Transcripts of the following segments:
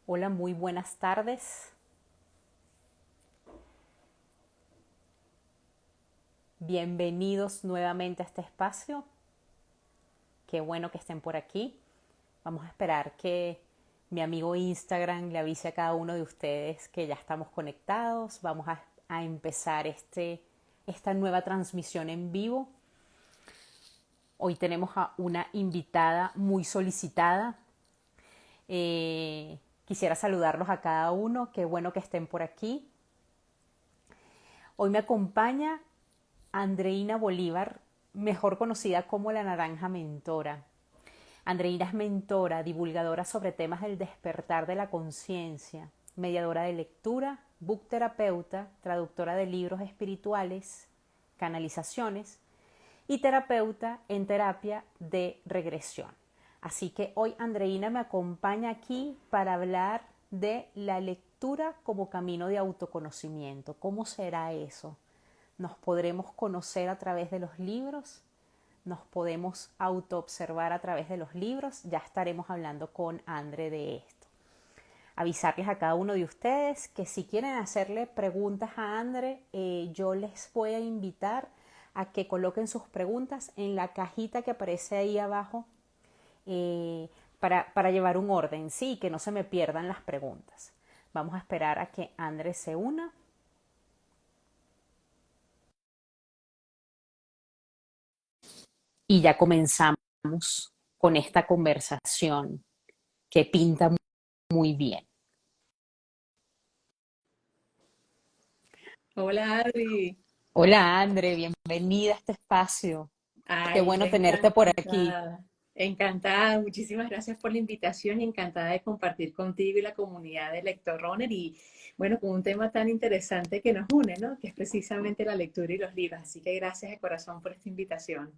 Hola, muy buenas tardes. Bienvenidos nuevamente a este espacio. Qué bueno que estén por aquí. Vamos a esperar que mi amigo Instagram le avise a cada uno de ustedes que ya estamos conectados. Vamos a empezar esta nueva transmisión en vivo. Hoy tenemos a una invitada muy solicitada. Quisiera saludarlos a cada uno. Qué bueno que estén por aquí. Hoy me acompaña Andreina Bolívar, mejor conocida como la Naranja Mentora. Andreina es mentora, divulgadora sobre temas del despertar de la conciencia, mediadora de lectura, book terapeuta, traductora de libros espirituales, canalizaciones y terapeuta en terapia de regresión. Así que hoy Andreina me acompaña aquí para hablar de la lectura como camino de autoconocimiento. ¿Cómo será eso? ¿Nos podremos conocer a través de los libros? ¿Nos podemos autoobservar a través de los libros? Ya estaremos hablando con Andre de esto. Avisarles a cada uno de ustedes que si quieren hacerle preguntas a Andre, yo les voy a invitar a que coloquen sus preguntas en la cajita que aparece ahí abajo para llevar un orden, sí, que no se me pierdan las preguntas. Vamos a esperar a que Andre se una. Y ya comenzamos con esta conversación que pinta muy bien. Hola Adri. Hola Andre, bienvenida a este espacio. Qué Ay, yo bueno tenerte por aquí. encantada. Encantada, muchísimas gracias por la invitación y encantada de compartir contigo y la comunidad de Lector Runner y bueno, con un tema tan interesante que nos une, ¿no? Que es precisamente la lectura y los libros. Así que gracias de corazón por esta invitación.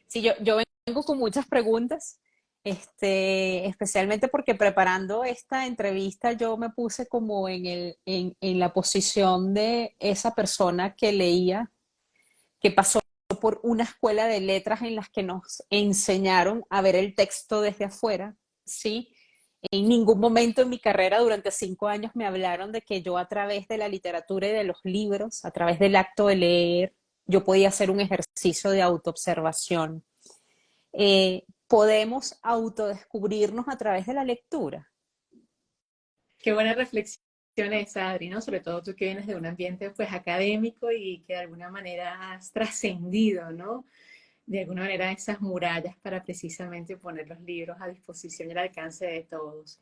Sí, yo vengo con muchas preguntas, especialmente porque preparando esta entrevista yo me puse como en la posición de esa persona que leía, que pasó por una escuela de letras en las que nos enseñaron a ver el texto desde afuera, ¿sí? En ningún momento en mi carrera durante 5 años me hablaron de que yo a través de la literatura y de los libros, a través del acto de leer, yo podía hacer un ejercicio de autoobservación. Podemos autodescubrirnos a través de la lectura. Qué buena reflexión esa, Adri, ¿no? Sobre todo tú que vienes de un ambiente pues académico y que de alguna manera has trascendido, ¿no? De alguna manera esas murallas para precisamente poner los libros a disposición y al alcance de todos.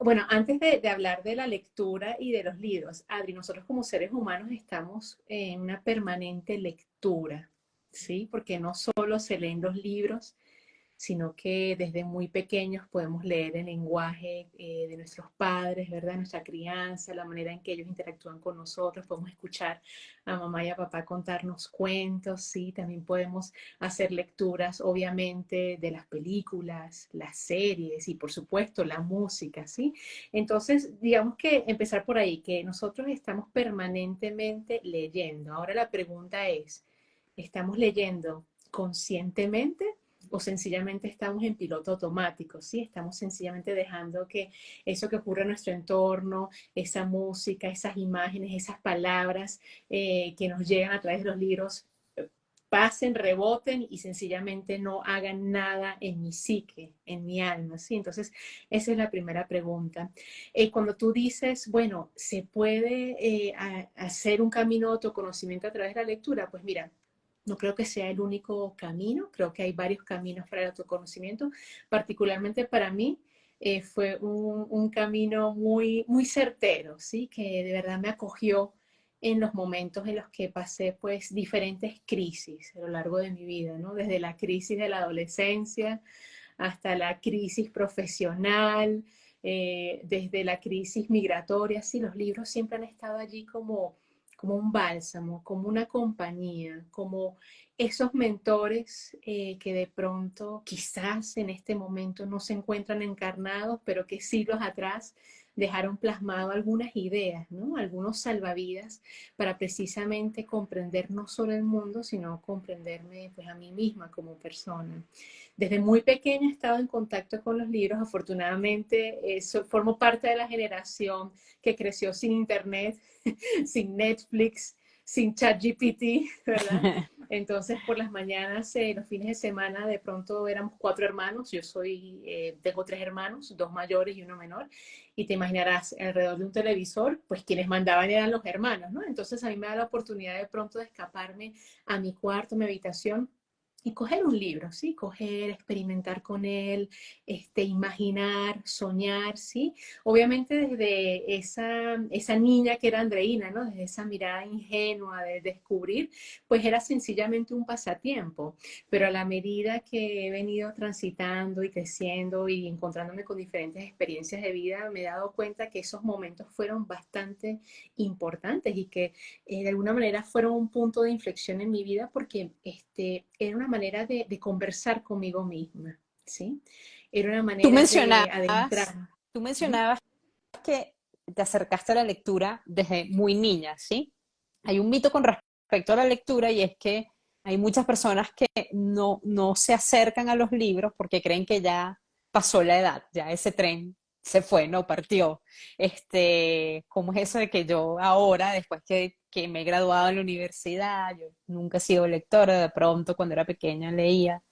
Bueno, antes de hablar de la lectura y de los libros, Adri, nosotros como seres humanos estamos en una permanente lectura, ¿sí? Porque no solo se leen los libros, sino que desde muy pequeños podemos leer el lenguaje de nuestros padres, ¿verdad? Nuestra crianza, la manera en que ellos interactúan con nosotros, podemos escuchar a mamá y a papá contarnos cuentos, ¿sí? También podemos hacer lecturas, obviamente, de las películas, las series y, por supuesto, la música, ¿sí? Entonces, digamos que empezar por ahí, que nosotros estamos permanentemente leyendo. Ahora la pregunta es, ¿estamos leyendo conscientemente o sencillamente estamos en piloto automático? ¿Sí? Estamos sencillamente dejando que eso que ocurre en nuestro entorno, esa música, esas imágenes, esas palabras que nos llegan a través de los libros, pasen, reboten y sencillamente no hagan nada en mi psique, en mi alma, ¿sí? Entonces, esa es la primera pregunta. Cuando tú dices, bueno, ¿se puede hacer un camino de autoconocimiento a través de la lectura? Pues mira, no creo que sea el único camino, creo que hay varios caminos para el autoconocimiento, particularmente para mí. Fue un camino muy, muy certero, ¿sí? Que de verdad me acogió en los momentos en los que pasé pues diferentes crisis a lo largo de mi vida, ¿no? Desde la crisis de la adolescencia hasta la crisis profesional, desde la crisis migratoria, sí, los libros siempre han estado allí como un bálsamo, como una compañía, como esos mentores que de pronto quizás en este momento no se encuentran encarnados, pero que siglos atrás dejaron plasmado algunas ideas, ¿no? Algunos salvavidas para precisamente comprender no solo el mundo, sino comprenderme pues a mí misma como persona. Desde muy pequeña he estado en contacto con los libros. Afortunadamente, formo parte de la generación que creció sin internet, sin Netflix, sin ChatGPT, ¿verdad? Entonces, por las mañanas, los fines de semana, de pronto éramos 4 hermanos. Yo tengo 3 hermanos, 2 mayores y uno menor. Y te imaginarás, alrededor de un televisor, pues quienes mandaban eran los hermanos, ¿no? Entonces, a mí me da la oportunidad de pronto de escaparme a mi cuarto, mi habitación, y coger un libro, ¿sí? Coger, experimentar con él, imaginar, soñar, ¿sí? Obviamente desde esa niña que era Andreina, ¿no? Desde esa mirada ingenua de descubrir, pues era sencillamente un pasatiempo. Pero a la medida que he venido transitando y creciendo y encontrándome con diferentes experiencias de vida, me he dado cuenta que esos momentos fueron bastante importantes y que de alguna manera fueron un punto de inflexión en mi vida porque era una manera de conversar conmigo misma, ¿sí? Era una Tú manera de mencionabas, adentrar. tú ¿Mm? mencionabas que te acercaste a la lectura desde muy niña, ¿sí? Hay un mito con respecto a la lectura y es que hay muchas personas que no se acercan a los libros porque creen que ya pasó la edad, ya ese tren se fue, no partió. ¿Cómo es eso de que yo ahora, después que me he graduado en la universidad, yo nunca he sido lectora, de pronto cuando era pequeña leía?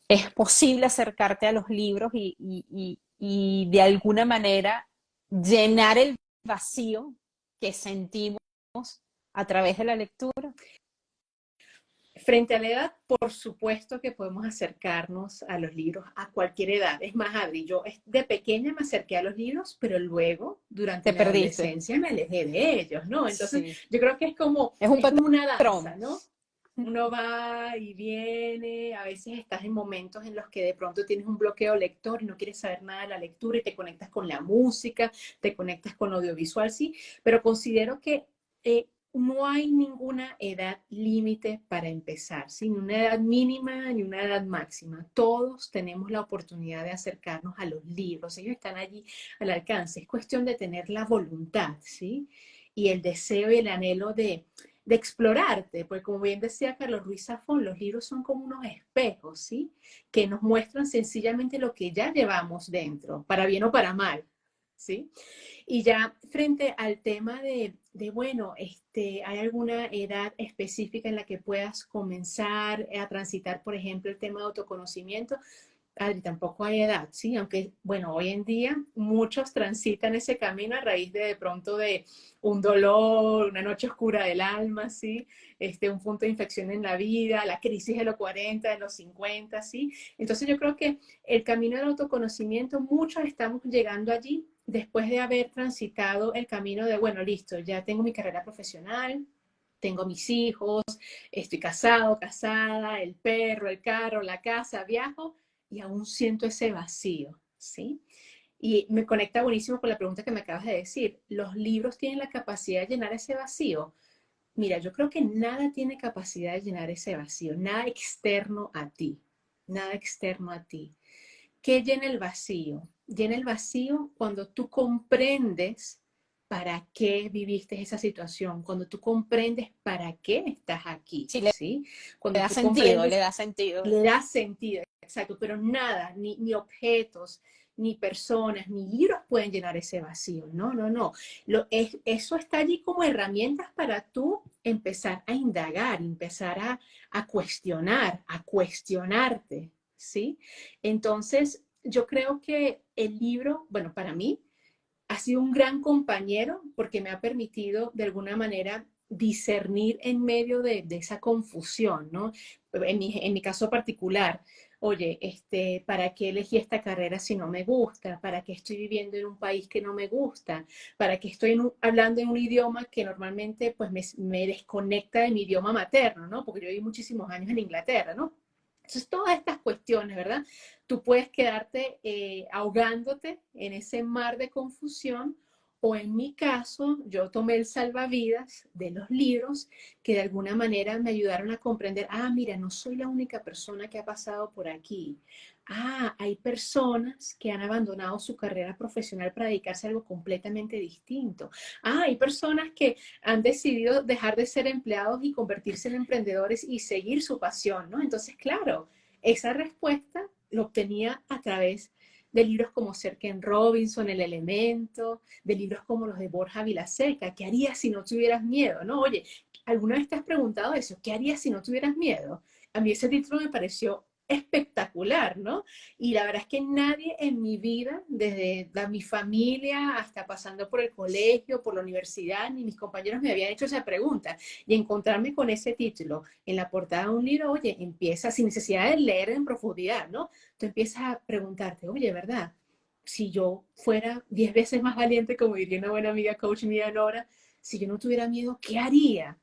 Es posible acercarte a los libros y de alguna manera llenar el vacío que sentimos a través de la lectura. Frente a la edad, por supuesto que podemos acercarnos a los libros a cualquier edad. Es más, Adri, yo de pequeña me acerqué a los libros, pero luego, durante Te mi perdiste. adolescencia, me alejé de ellos, ¿no? Entonces, Sí. yo creo que Es un es como una danza, patrón. ¿no? Uno va y viene, a veces estás en momentos en los que de pronto tienes un bloqueo lector y no quieres saber nada de la lectura y te conectas con la música, te conectas con lo audiovisual, sí, pero considero que no hay ninguna edad límite para empezar, ¿sí? Ni una edad mínima ni una edad máxima. Todos tenemos la oportunidad de acercarnos a los libros, ellos están allí al alcance. Es cuestión de tener la voluntad, ¿sí? Y el deseo y el anhelo de explorarte, porque como bien decía Carlos Ruiz Zafón, los libros son como unos espejos, ¿sí? Que nos muestran sencillamente lo que ya llevamos dentro, para bien o para mal, ¿sí? Y ya frente al tema bueno, ¿hay alguna edad específica en la que puedas comenzar a transitar, por ejemplo, el tema de autoconocimiento? Adri, tampoco hay edad, ¿sí? Aunque, bueno, hoy en día muchos transitan ese camino a raíz de pronto de un dolor, una noche oscura del alma, ¿sí? Un punto de inflexión en la vida, la crisis de los 40, de los 50, ¿sí? Entonces yo creo que el camino del autoconocimiento, muchos estamos llegando allí después de haber transitado el camino de, bueno, listo, ya tengo mi carrera profesional, tengo mis hijos, estoy casado, casada, el perro, el carro, la casa, viajo y aún siento ese vacío, ¿sí? Y me conecta buenísimo con la pregunta que me acabas de decir. ¿Los libros tienen la capacidad de llenar ese vacío? Mira, yo creo que nada tiene capacidad de llenar ese vacío, nada externo a ti, nada externo a ti. ¿Qué llena el vacío? Llena el vacío cuando tú comprendes para qué viviste esa situación, cuando tú comprendes para qué estás aquí, Sí, ¿sí? le Cuando da tú sentido, le comprendes, da sentido. le da sentido, exacto, pero nada, ni objetos, ni personas, ni libros pueden llenar ese vacío. No, no, no. Eso está allí como herramientas para tú empezar a indagar, empezar a cuestionar, a cuestionarte, ¿sí? Entonces, yo creo que el libro, bueno, para mí, ha sido un gran compañero porque me ha permitido de alguna manera discernir en medio de esa confusión, ¿no? En mi caso particular, oye, ¿para qué elegí esta carrera si no me gusta? ¿Para qué estoy viviendo en un país que no me gusta? ¿Para qué estoy hablando en un idioma que normalmente pues me desconecta de mi idioma materno, ¿no? Porque yo viví muchísimos años en Inglaterra, ¿no? Entonces, todas estas cuestiones, ¿verdad? Tú puedes quedarte ahogándote en ese mar de confusión O en mi caso, yo tomé el salvavidas de los libros que de alguna manera me ayudaron a comprender, mira, no soy la única persona que ha pasado por aquí. Hay personas que han abandonado su carrera profesional para dedicarse a algo completamente distinto. Hay personas que han decidido dejar de ser empleados y convertirse en emprendedores y seguir su pasión, ¿no? Entonces, claro, esa respuesta lo obtenía a través de libros como Sir Ken Robinson, El Elemento, de libros como los de Borja Vilaseca. ¿Qué harías si no tuvieras miedo? ¿No? Oye, ¿alguna vez te has preguntado eso? ¿Qué harías si no tuvieras miedo? A mí ese título me pareció espectacular, ¿no? Y la verdad es que nadie en mi vida, desde mi familia hasta pasando por el colegio, por la universidad, ni mis compañeros me habían hecho esa pregunta. Y encontrarme con ese título en la portada de un libro, oye, empieza sin necesidad de leer en profundidad, ¿no? Tú empiezas a preguntarte, oye, ¿verdad? Si yo fuera 10 veces más valiente, como diría una buena amiga coach mía, Nora, si yo no tuviera miedo, ¿qué haría?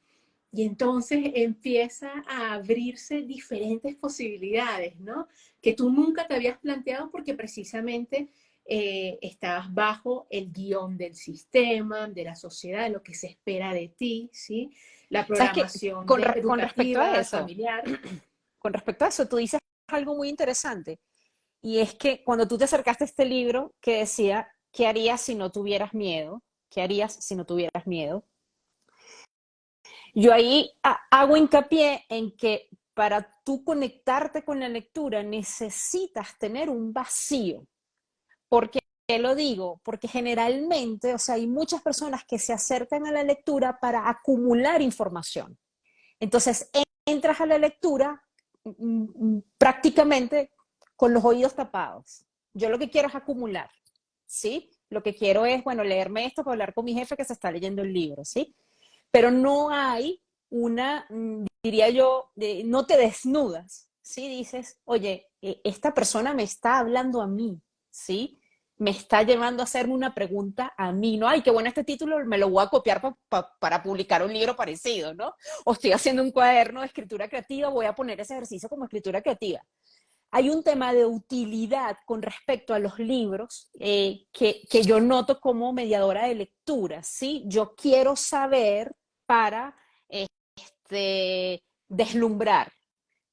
Y entonces empieza a abrirse diferentes posibilidades, ¿no? Que tú nunca te habías planteado porque precisamente estabas bajo el guión del sistema, de la sociedad, de lo que se espera de ti, ¿sí? La ¿Sabes qué? programación Con respecto a educativa, eso, familiar. con respecto a eso, tú dices algo muy interesante. Y es que cuando tú te acercaste a este libro que decía, ¿qué harías si no tuvieras miedo? ¿Qué harías si no tuvieras miedo? Yo ahí hago hincapié en que para tú conectarte con la lectura necesitas tener un vacío. ¿Por qué lo digo? Porque generalmente, o sea, hay muchas personas que se acercan a la lectura para acumular información. Entonces, entras a la lectura prácticamente con los oídos tapados. Yo lo que quiero es acumular, ¿sí? Lo que quiero es, bueno, leerme esto para hablar con mi jefe que se está leyendo el libro, ¿sí? Pero no hay una, diría yo, no te desnudas, ¿sí? Dices, oye, esta persona me está hablando a mí, ¿sí? Me está llevando a hacerme una pregunta a mí, ¿no? Ay, qué bueno este título, me lo voy a copiar para publicar un libro parecido, ¿no? O estoy haciendo un cuaderno de escritura creativa, voy a poner ese ejercicio como escritura creativa. Hay un tema de utilidad con respecto a los libros que yo noto como mediadora de lectura, ¿sí? Yo quiero saber para deslumbrar,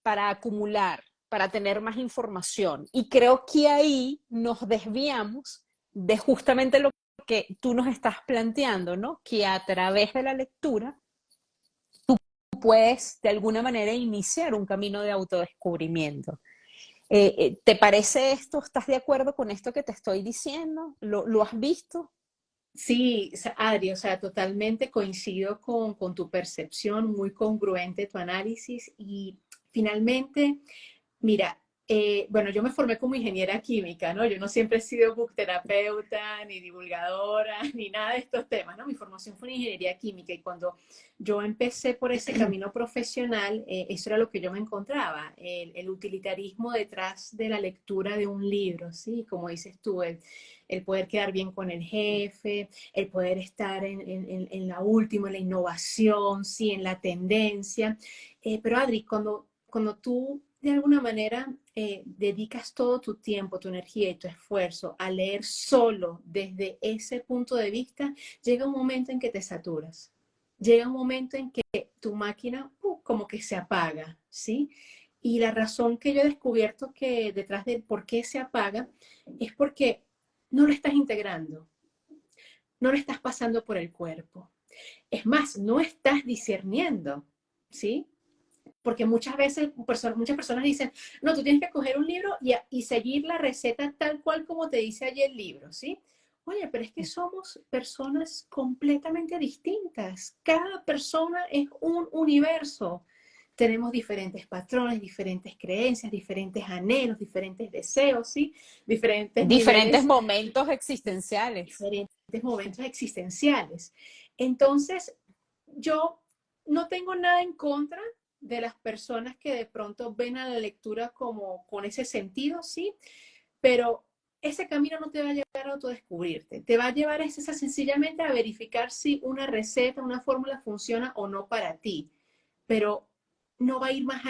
para acumular, para tener más información. Y creo que ahí nos desviamos de justamente lo que tú nos estás planteando, ¿no? Que a través de la lectura puedes de alguna manera iniciar un camino de autodescubrimiento. ¿Te parece esto? ¿Estás de acuerdo con esto que te estoy diciendo? ¿Lo has visto? Sí, Adri, o sea, totalmente coincido con tu percepción, muy congruente tu análisis y finalmente, mira, bueno, yo me formé como ingeniera química, ¿no? Yo no siempre he sido book terapeuta, ni divulgadora, ni nada de estos temas, ¿no? Mi formación fue en ingeniería química y cuando yo empecé por ese camino profesional, eso era lo que yo me encontraba, el utilitarismo detrás de la lectura de un libro, ¿sí? Como dices tú, el poder quedar bien con el jefe, el poder estar en la última, en la innovación, ¿sí? En la tendencia. Pero Adri, cuando tú de alguna manera dedicas todo tu tiempo, tu energía y tu esfuerzo a leer solo desde ese punto de vista, llega un momento en que te saturas. Llega un momento en que tu máquina como que se apaga, ¿sí? Y la razón que yo he descubierto que detrás de por qué se apaga es porque no lo estás integrando, no lo estás pasando por el cuerpo. Es más, no estás discerniendo, ¿sí? Porque muchas veces muchas personas dicen, no, tú tienes que coger un libro y seguir la receta tal cual como te dice allí el libro, ¿sí? Oye, pero es que somos personas completamente distintas. Cada persona es un universo. Tenemos diferentes patrones, diferentes creencias, diferentes anhelos, diferentes deseos, ¿sí? Diferentes Diferentes niveles, momentos existenciales. diferentes momentos existenciales. Entonces, yo no tengo nada en contra de las personas que de pronto ven a la lectura como con ese sentido, sí, pero ese camino no te va a llevar a autodescubrirte, te va a llevar sencillamente a verificar si una receta, una fórmula funciona o no para ti, pero no va a ir más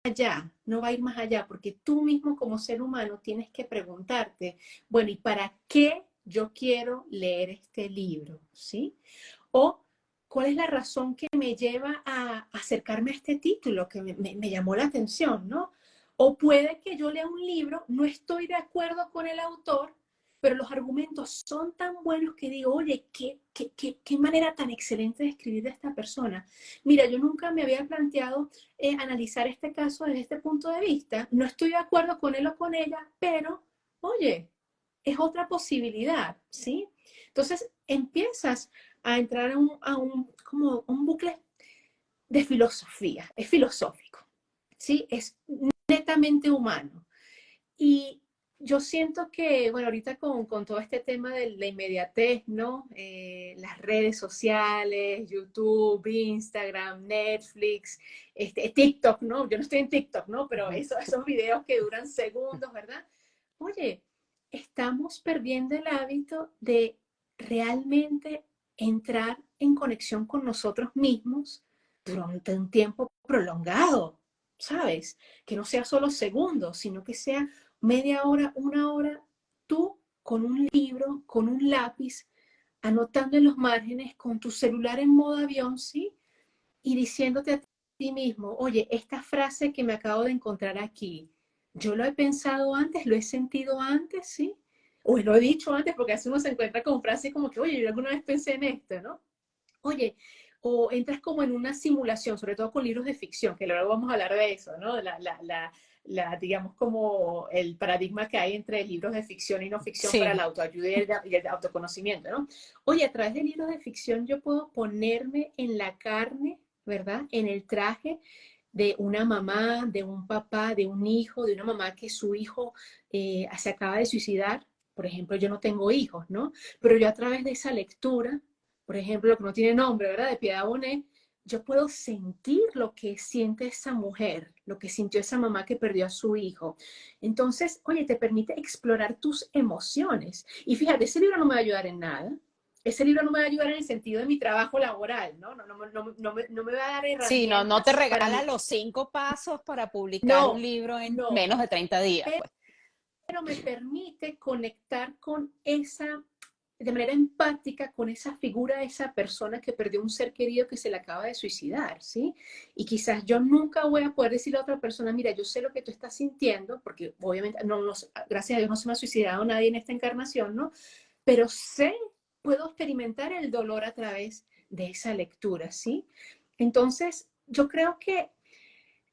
allá, no va a ir más allá, porque tú mismo como ser humano tienes que preguntarte, bueno, ¿y para qué yo quiero leer este libro, ¿sí? O cuál es la razón que me lleva a acercarme a este título que me llamó la atención, ¿no? O puede que yo lea un libro, no estoy de acuerdo con el autor, pero los argumentos son tan buenos que digo, oye, qué manera tan excelente de escribir de esta persona. Mira, yo nunca me había planteado analizar este caso desde este punto de vista. No estoy de acuerdo con él o con ella, pero, oye, es otra posibilidad, ¿sí? Entonces empiezas a entrar como un bucle de filosofía, es filosófico, ¿sí? Es netamente humano. Y yo siento que, bueno, ahorita con todo este tema de la inmediatez, ¿no? Las redes sociales, YouTube, Instagram, Netflix, TikTok, ¿no? Yo no estoy en TikTok, ¿no? Pero esos videos que duran segundos, ¿verdad? Oye, estamos perdiendo el hábito de realmente entrar en conexión con nosotros mismos durante un tiempo prolongado, ¿sabes? Que no sea solo segundos, sino que sea media hora, una hora, tú con un libro, con un lápiz, anotando en los márgenes, con tu celular en modo avión, ¿sí? Y diciéndote a ti mismo, oye, esta frase que me acabo de encontrar aquí, yo lo he pensado antes, lo he sentido antes, ¿sí? O lo he dicho antes, porque así uno se encuentra con frases como que, oye, yo alguna vez pensé en esto, ¿no? Oye, o entras como en una simulación, sobre todo con libros de ficción, que luego vamos a hablar de eso, ¿no? Digamos, como el paradigma que hay entre libros de ficción y no ficción para Sí, la autoayuda y el autoconocimiento, ¿no? Oye, a través de libros de ficción yo puedo ponerme en la carne, ¿verdad? En el traje de una mamá, de un papá, de un hijo, de una mamá que su hijo se acaba de suicidar. Por ejemplo, yo no tengo hijos, ¿no? Pero yo a través de esa lectura, por ejemplo, lo que no tiene nombre, ¿verdad? De Piedad Bonet, yo puedo sentir lo que siente esa mujer, lo que sintió esa mamá que perdió a su hijo. Entonces, oye, te permite explorar tus emociones. Y fíjate, ese libro no me va a ayudar en nada. Ese libro no me va a ayudar en el sentido de mi trabajo laboral, ¿no? No me va a dar sí, no, no te herramientas para regala mi... los 5 pasos para publicar un No, libro en no, menos de 30 días, pues. pero me permite conectar con esa, de manera empática, con esa figura de esa persona que perdió un ser querido que se le acaba de suicidar, ¿sí? Y quizás yo nunca voy a poder decirle a otra persona, mira, yo sé lo que tú estás sintiendo, porque obviamente, gracias a Dios no se me ha suicidado nadie en esta encarnación, ¿no? Pero sé, puedo experimentar el dolor a través de esa lectura, ¿sí? Entonces, yo creo que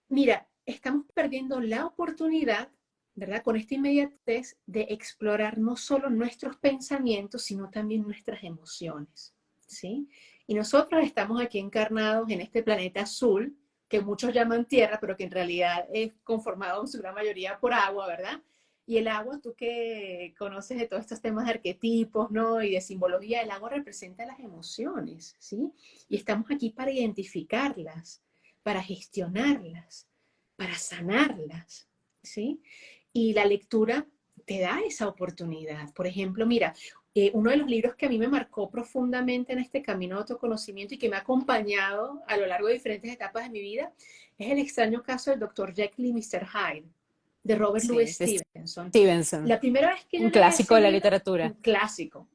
mira, estamos perdiendo la oportunidad, ¿verdad? Con esta inmediatez de explorar no solo nuestros pensamientos, sino también nuestras emociones, ¿sí? Y nosotros estamos aquí encarnados en este planeta azul, que muchos llaman tierra, pero que en realidad es conformado en su gran mayoría por agua, ¿verdad? Y el agua, tú que conoces de todos estos temas de arquetipos, ¿no? Y de simbología, el agua representa las emociones, ¿sí? Y estamos aquí para identificarlas, para gestionarlas, para sanarlas, ¿sí? Y la lectura te da esa oportunidad. Por ejemplo, mira, uno de los libros que a mí me marcó profundamente en este camino de autoconocimiento y que me ha acompañado a lo largo de diferentes etapas de mi vida es El extraño caso del Dr. Jekyll y Mr. Hyde, de Robert Louis Sí, de Stevenson. Stevenson, La primera vez que yo un leí clásico ese de la libro, literatura. un clásico,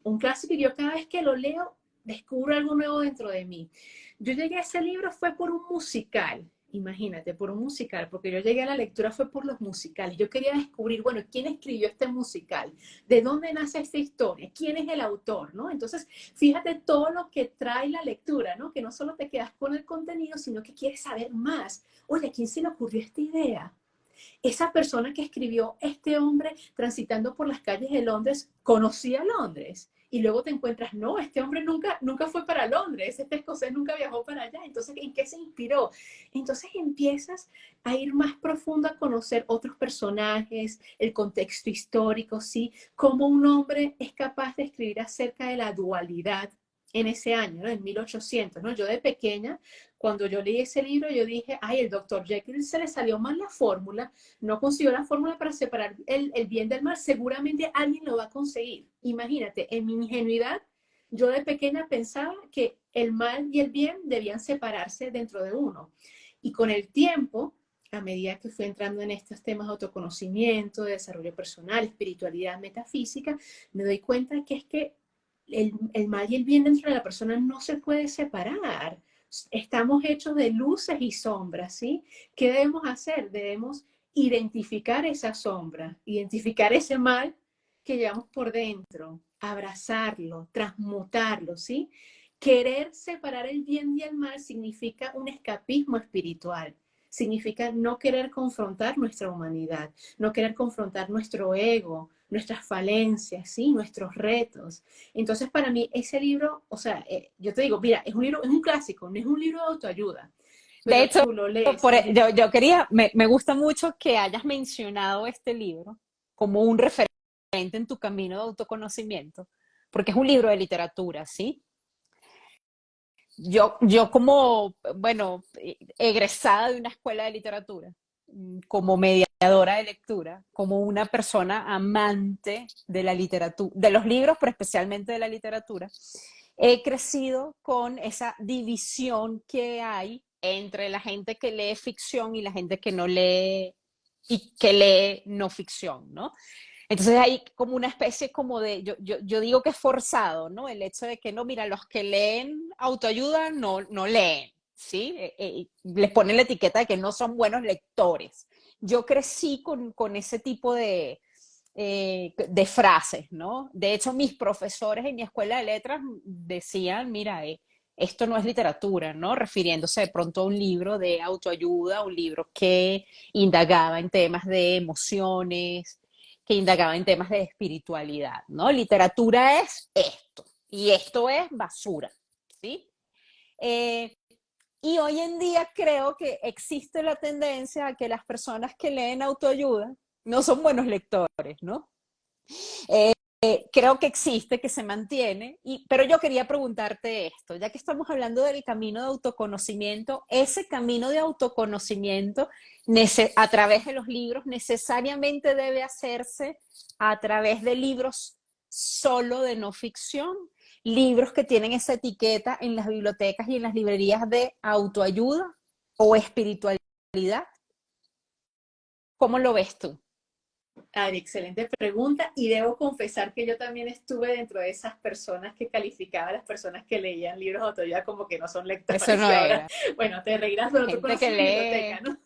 y yo cada vez que lo leo descubro algo nuevo dentro de mí. Yo llegué a ese libro fue por un musical, imagínate, por un musical, porque yo llegué a la lectura fue por los musicales. Yo quería descubrir, bueno, ¿quién escribió este musical? ¿De dónde nace esta historia? ¿Quién es el autor? ¿No? Entonces, fíjate todo lo que trae la lectura, ¿no? Que no solo te quedas con el contenido, sino que quieres saber más. Oye, ¿a quién se le ocurrió esta idea? Esa persona que escribió este hombre transitando por las calles de Londres conocía Londres. Y luego te encuentras, no, este hombre nunca fue para Londres, este escocés nunca viajó para allá. Entonces, ¿en qué se inspiró? Entonces empiezas a ir más profundo a conocer otros personajes, el contexto histórico, ¿sí? Cómo un hombre es capaz de escribir acerca de la dualidad en ese año, ¿no? En 1800, ¿no? Yo de pequeña, cuando yo leí ese libro, yo dije, ay, el doctor Jekyll se le salió mal la fórmula, no consiguió la fórmula para separar el bien del mal, seguramente alguien lo va a conseguir. Imagínate, en mi ingenuidad, yo de pequeña pensaba que el mal y el bien debían separarse dentro de uno. Y con el tiempo, a medida que fui entrando en estos temas de autoconocimiento, de desarrollo personal, espiritualidad, metafísica, me doy cuenta que es que el mal y el bien dentro de la persona no se puede separar. Estamos hechos de luces y sombras, ¿sí? ¿Qué debemos hacer? Debemos identificar esa sombra, identificar ese mal que llevamos por dentro, abrazarlo, transmutarlo, ¿sí? Querer separar el bien y el mal significa un escapismo espiritual. Significa no querer confrontar nuestra humanidad, no querer confrontar nuestro ego, nuestras falencias, ¿sí? Nuestros retos. Entonces, para mí, ese libro, o sea, yo te digo, mira, es un libro, es un clásico, no es un libro de autoayuda, De pero hecho, tú lo lees. yo quería, me gusta mucho que hayas mencionado este libro como un referente en tu camino de autoconocimiento, porque es un libro de literatura, ¿sí? Yo como, bueno, egresada de una escuela de literatura, como mediadora de lectura, como una persona amante de la literatura, de los libros, pero especialmente de la literatura, he crecido con esa división que hay entre la gente que lee ficción y la gente que no lee y que lee no ficción, ¿no? Entonces hay como una especie como de, yo digo que es forzado, ¿no? El hecho de que no, mira, los que leen autoayuda no leen, ¿sí? Les ponen la etiqueta de que no son buenos lectores. Yo crecí con ese tipo de frases, ¿no? De hecho, mis profesores en mi escuela de letras decían, mira, esto no es literatura, ¿no? Refiriéndose de pronto a un libro de autoayuda, un libro que indagaba en temas de emociones, que indagaba en temas de espiritualidad, ¿no? Literatura es esto y esto es basura, ¿sí? Eh, y hoy en día creo que existe la tendencia a que las personas que leen autoayuda no son buenos lectores, ¿no? Creo que existe, que se mantiene, pero yo quería preguntarte esto, ya que estamos hablando del camino de autoconocimiento, ese camino de autoconocimiento a través de los libros necesariamente debe hacerse a través de libros solo de no ficción, libros que tienen esa etiqueta en las bibliotecas y en las librerías de autoayuda o espiritualidad. ¿Cómo lo ves tú? Ari, excelente pregunta. Y debo confesar que yo también estuve dentro de esas personas que calificaba a las personas que leían libros de autoayuda como que no son Eso lectores. no Y ahora, era. bueno, te reirás, pero tú Gente que conoces mi biblioteca, lee. ¿no?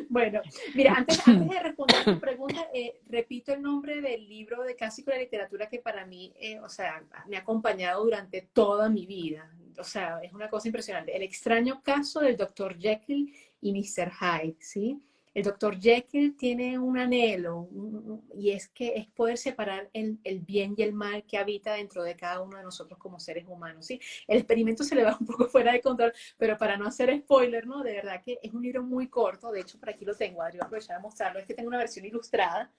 Bueno, mira, antes de responder a tu pregunta, repito el nombre del libro de clásico de la literatura que para mí, o sea, me ha acompañado durante toda mi vida. O sea, es una cosa impresionante. El extraño caso del Dr. Jekyll y Mr. Hyde, ¿sí? El Dr. Jekyll tiene un anhelo y es que es poder separar el bien y el mal que habita dentro de cada uno de nosotros como seres humanos, ¿sí? El experimento se le va un poco fuera de control, pero para no hacer spoiler, ¿no? De verdad que es un libro muy corto, de hecho por aquí lo tengo, Adri, voy a aprovechar a mostrarlo, es que tengo una versión ilustrada.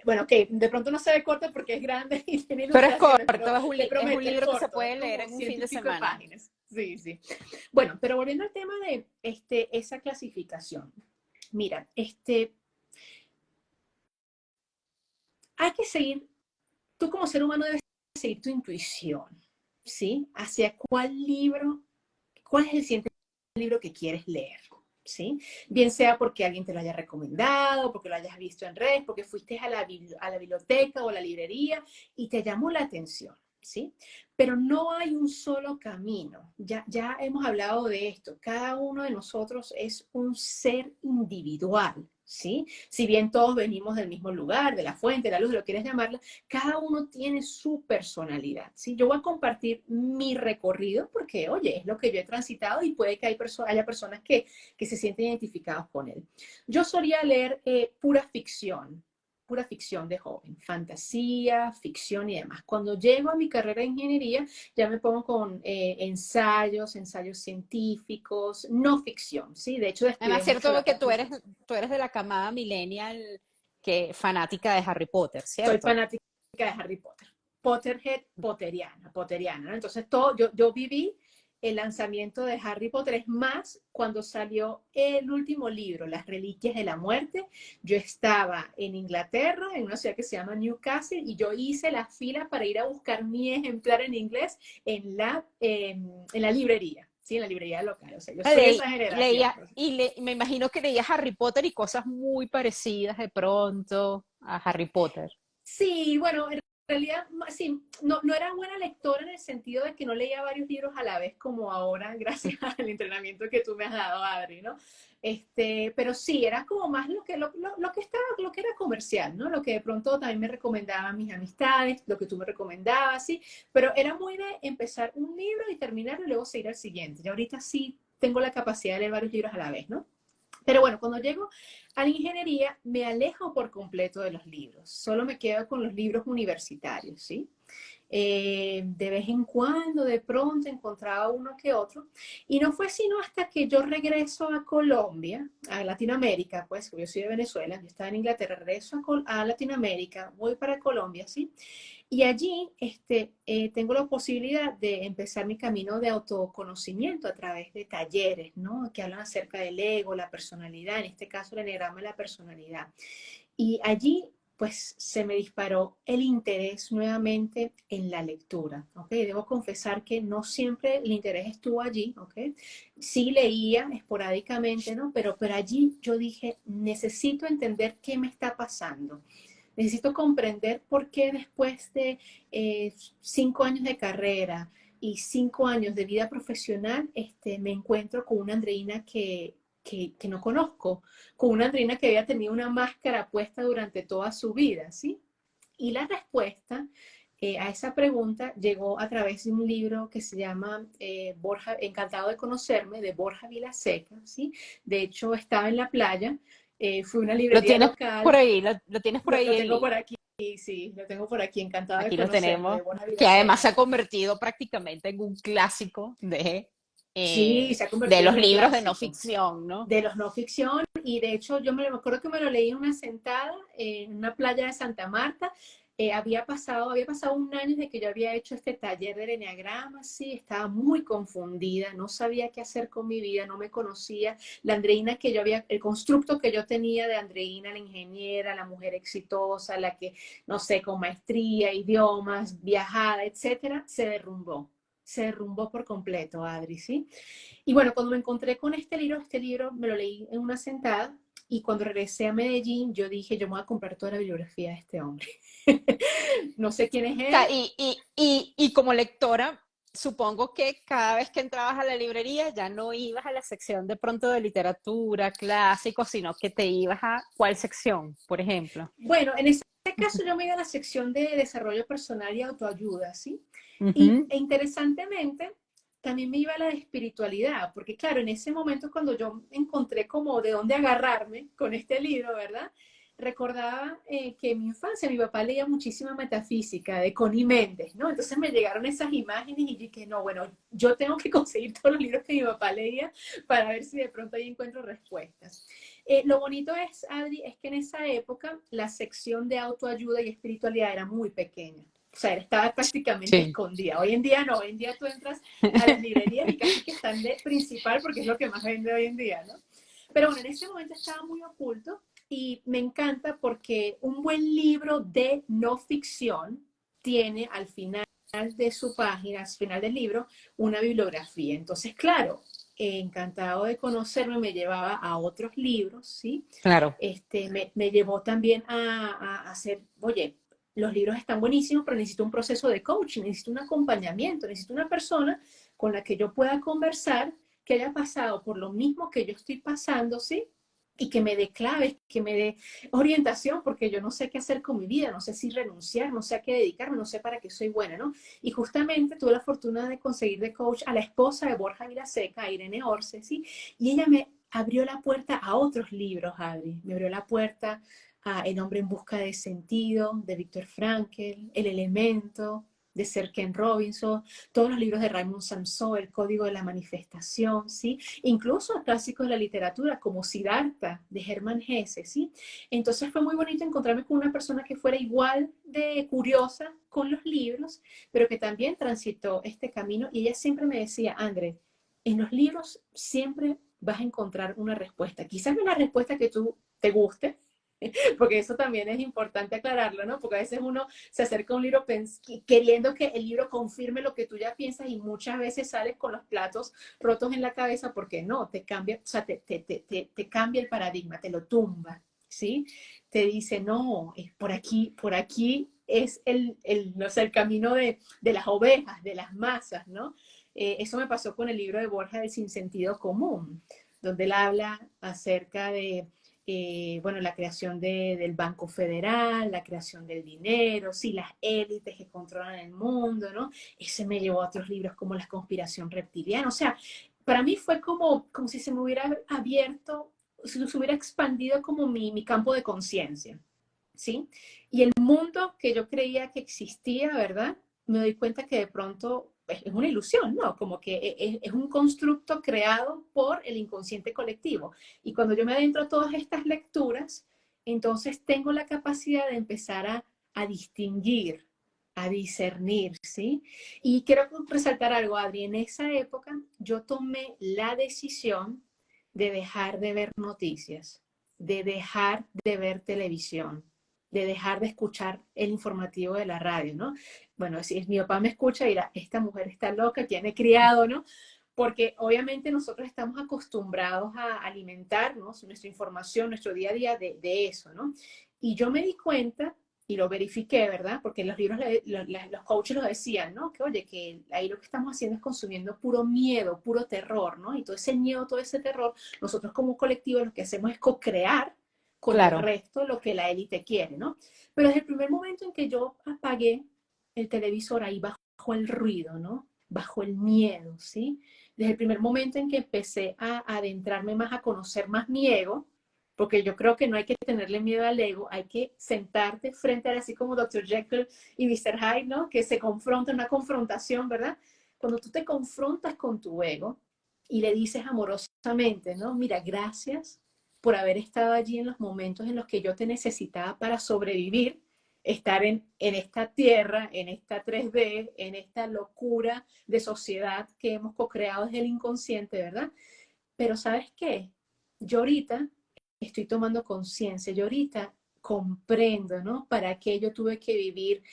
Bueno, que de pronto no se ve corto porque es grande y tiene Pero es ilustraciones, pero corto, te es un prometo, es libro que se corto, puede es leer como en un fin ciento y de pico de semana. páginas. Sí, sí. Bueno, pero volviendo al tema de esa clasificación. Mira, hay que seguir, tú como ser humano debes seguir tu intuición, ¿sí? Hacia cuál libro, cuál es el siguiente libro que quieres leer, ¿sí? Bien sea porque alguien te lo haya recomendado, porque lo hayas visto en redes, porque fuiste a la biblioteca o a la librería y te llamó la atención, ¿sí? Pero no hay un solo camino. Ya hemos hablado de esto. Cada uno de nosotros es un ser individual, ¿sí? Si bien todos venimos del mismo lugar, de la fuente, de la luz, de lo que quieras llamarla, cada uno tiene su personalidad, ¿sí? Yo voy a compartir mi recorrido porque, oye, es lo que yo he transitado y puede que haya personas que se sienten identificados con él. Yo solía leer pura ficción de joven, fantasía, ficción y demás. Cuando llego a mi carrera de ingeniería, ya me pongo con ensayos científicos, no ficción, ¿sí? De hecho, Además, descuidé es mucho cierto la que parte de ficción. tú eres de la camada millennial que fanática de Harry Potter, Soy ¿cierto? fanática de Harry Potter. Potterhead, potteriana, ¿no? Entonces, yo viví el lanzamiento de Harry Potter, es más, cuando salió el último libro, Las Reliquias de la Muerte, yo estaba en Inglaterra, en una ciudad que se llama Newcastle, y yo hice la fila para ir a buscar mi ejemplar en inglés en la librería. ¿sí? En la librería local. O sea, yo soy esa generación. Leía, me imagino que leías Harry Potter y cosas muy parecidas de pronto a Harry Potter. Sí, bueno, en realidad, sí, no era buena lectora en el sentido de que no leía varios libros a la vez como ahora, gracias al entrenamiento que tú me has dado, Adri, ¿no? Pero sí, era como más lo que era comercial, ¿no? Lo que de pronto también me recomendaban mis amistades, lo que tú me recomendabas, sí, pero era muy de empezar un libro y terminarlo y luego seguir al siguiente. Y ahorita sí tengo la capacidad de leer varios libros a la vez, ¿no? Pero bueno, cuando llego a la ingeniería me alejo por completo de los libros, solo me quedo con los libros universitarios, ¿sí? De vez en cuando, de pronto, encontraba uno que otro. Y no fue sino hasta que yo regreso a Colombia, a Latinoamérica, pues, yo soy de Venezuela, yo estaba en Inglaterra, regreso a Latinoamérica, voy para Colombia, ¿sí? Y allí tengo la posibilidad de empezar mi camino de autoconocimiento a través de talleres, ¿no? Que hablan acerca del ego, la personalidad, en este caso el enneagrama de la personalidad. Y allí, pues, se me disparó el interés nuevamente en la lectura, ¿ok? Debo confesar que no siempre el interés estuvo allí, ¿ok? Sí leía esporádicamente, ¿no? Pero allí yo dije, necesito entender qué me está pasando. Necesito comprender por qué después de 5 años de carrera y 5 años de vida profesional, me encuentro con una Andreina que no conozco, con una Andreina que había tenido una máscara puesta durante toda su vida, ¿sí? Y la respuesta a esa pregunta llegó a través de un libro que se llama Borja, Encantado de conocerme, de Borja Vilaseca, ¿sí? De hecho, estaba en la playa, fue una Lo librería tienes por local, ahí, lo tienes por ahí lo el tengo libro. por aquí, sí, lo tengo por aquí, Encantado de Aquí lo conocerme, de tenemos, Borja que además se Vilaseca. ha convertido prácticamente en un clásico Sí, se ha de convertido los en un libros de no clásico ficción, ¿no? de los no ficción y de hecho yo me acuerdo que me lo leí en una sentada en una playa de Santa Marta. Había pasado un año desde que yo había hecho este taller del enneagrama, sí, estaba muy confundida, no sabía qué hacer con mi vida, no me conocía. La Andreina que yo había, el constructo que yo tenía de Andreina, la ingeniera, la mujer exitosa, la que, no sé, con maestría, idiomas, viajada, etcétera, se derrumbó por completo, Adri, ¿sí? Y bueno, cuando me encontré con este libro me lo leí en una sentada y cuando regresé a Medellín, yo dije, yo me voy a comprar toda la bibliografía de este hombre. No sé quién es O él. sea, y como lectora, supongo que cada vez que entrabas a la librería ya no ibas a la sección de pronto de literatura, clásicos, sino que te ibas a ¿cuál sección, por ejemplo? Bueno, en ese caso yo me iba a la sección de desarrollo personal y autoayuda, ¿sí? Ujú. Interesantemente, también me iba a la de espiritualidad, porque claro, en ese momento cuando yo encontré como de dónde agarrarme con este libro, ¿verdad? Recordaba que en mi infancia mi papá leía muchísima metafísica de Connie Méndez, ¿no? Entonces me llegaron esas imágenes y dije, no, bueno, yo tengo que conseguir todos los libros que mi papá leía para ver si de pronto ahí encuentro respuestas. Lo bonito es, Adri, es que en esa época la sección de autoayuda y espiritualidad era muy pequeña. O sea, estaba prácticamente Sí. escondida. Hoy en día no, hoy en día tú entras a las librerías y casi que están de principal porque es lo que más vende hoy en día, ¿no? Pero bueno, en ese momento estaba muy oculto y me encanta porque un buen libro de no ficción tiene al final de su página, al final del libro, una bibliografía. Entonces, claro, encantado de conocerme, me llevaba a otros libros, ¿sí? Claro. Me llevó también a hacer, oye, los libros están buenísimos, pero necesito un proceso de coaching, necesito un acompañamiento, necesito una persona con la que yo pueda conversar, que haya pasado por lo mismo que yo estoy pasando, ¿sí? Y que me dé claves, que me dé orientación, porque yo no sé qué hacer con mi vida, no sé si renunciar, no sé a qué dedicarme, no sé para qué soy buena, ¿no? Y justamente tuve la fortuna de conseguir de coach a la esposa de Borja Vilaseca, Irene Orce, ¿sí? Y ella me abrió la puerta a otros libros, Adri. Me abrió la puerta a El hombre en busca de sentido, de Viktor Frankl, El elemento, de Sir Ken Robinson, todos los libros de Raymond Samson, El código de la manifestación, ¿sí? Incluso clásicos de la literatura como Siddhartha, de Hermann Hesse, ¿sí? Entonces fue muy bonito encontrarme con una persona que fuera igual de curiosa con los libros, pero que también transitó este camino y ella siempre me decía, André, en los libros siempre vas a encontrar una respuesta. Quizás no la respuesta que tú te guste, Porque eso también es importante aclararlo, ¿no? Porque a veces uno se acerca a un libro queriendo que el libro confirme lo que tú ya piensas y muchas veces sales con los platos rotos en la cabeza porque no, te cambia, o sea, te cambia el paradigma, te lo tumba, ¿sí? Te dice, no, es por aquí es no sé, el camino de las ovejas, de las masas, ¿no? Eso me pasó con el libro de Borja del Sinsentido Común, donde él habla acerca de bueno, la creación del Banco Federal, la creación del dinero, sí, las élites que controlan el mundo, ¿no? Ese me llevó a otros libros como La conspiración reptiliana. O sea, para mí fue como si se me hubiera abierto, si se hubiera expandido como mi campo de conciencia, ¿sí? Y el mundo que yo creía que existía, ¿verdad? Me doy cuenta que de pronto es una ilusión, ¿no? Como que es un constructo creado por el inconsciente colectivo. Y cuando yo me adentro a todas estas lecturas, entonces tengo la capacidad de empezar a distinguir, a discernir, ¿sí? Y quiero resaltar algo, Adri, en esa época yo tomé la decisión de dejar de ver noticias, de dejar de ver televisión, de dejar de escuchar el informativo de la radio, ¿no? Bueno, si mi papá me escucha, dirá, esta mujer está loca, tiene criado, ¿no? Porque obviamente nosotros estamos acostumbrados a alimentarnos, nuestra información, nuestro día a día de eso, ¿no? Y yo me di cuenta y lo verifiqué, ¿verdad? Porque los libros, los coaches lo decían, ¿no? Que oye, que ahí lo que estamos haciendo es consumiendo puro miedo, puro terror, ¿no? Y todo ese miedo, todo ese terror, nosotros como colectivo lo que hacemos es co-crear con el Claro. resto lo que la élite quiere, ¿no? Pero desde el primer momento en que yo apagué el televisor, ahí bajó el ruido, ¿no? Bajó el miedo, ¿sí? Desde el primer momento en que empecé a adentrarme más, a conocer más mi ego, porque yo creo que no hay que tenerle miedo al ego, hay que sentarte frente a él, así como Dr. Jekyll y Mr. Hyde, ¿no? Que se confrontan, una confrontación, ¿verdad? Cuando tú te confrontas con tu ego y le dices amorosamente, ¿no? Mira, gracias por haber estado allí en los momentos en los que yo te necesitaba para sobrevivir, estar en esta tierra, en esta 3D, en esta locura de sociedad que hemos co-creado desde el inconsciente, ¿verdad? Pero ¿sabes qué? Yo ahorita estoy tomando conciencia, yo ahorita comprendo, ¿no? ¿Para qué yo tuve que vivir,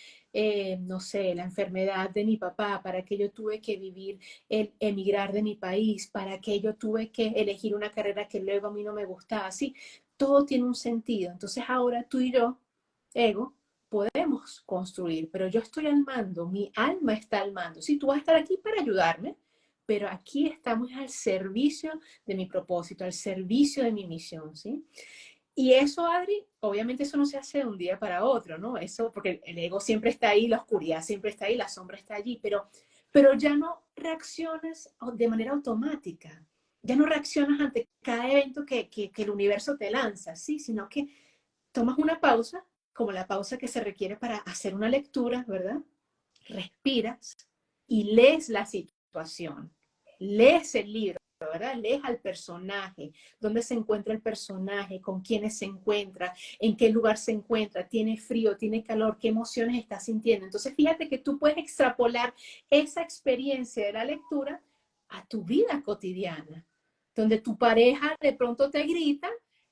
no sé, la enfermedad de mi papá? ¿Para qué yo tuve que vivir el emigrar de mi país? ¿Para qué yo tuve que elegir una carrera que luego a mí no me gustaba? Sí, todo tiene un sentido. Entonces ahora tú y yo, ego, podemos construir, pero yo estoy al mando, mi alma está al mando. Sí, tú vas a estar aquí para ayudarme, pero aquí estamos al servicio de mi propósito, al servicio de mi misión, ¿sí? Y eso, Adri, obviamente eso no se hace de un día para otro, ¿no? Eso, porque el ego siempre está ahí, la oscuridad siempre está ahí, la sombra está allí, pero ya no reaccionas de manera automática, ya no reaccionas ante cada evento que el universo te lanza, ¿sí? Sino que tomas una pausa, como la pausa que se requiere para hacer una lectura, ¿verdad? Respiras y lees la situación, lees el libro, ¿verdad? Lees al personaje, dónde se encuentra el personaje, con quiénes se encuentra, en qué lugar se encuentra, tiene frío, tiene calor, qué emociones está sintiendo. Entonces, fíjate que tú puedes extrapolar esa experiencia de la lectura a tu vida cotidiana, donde tu pareja de pronto te grita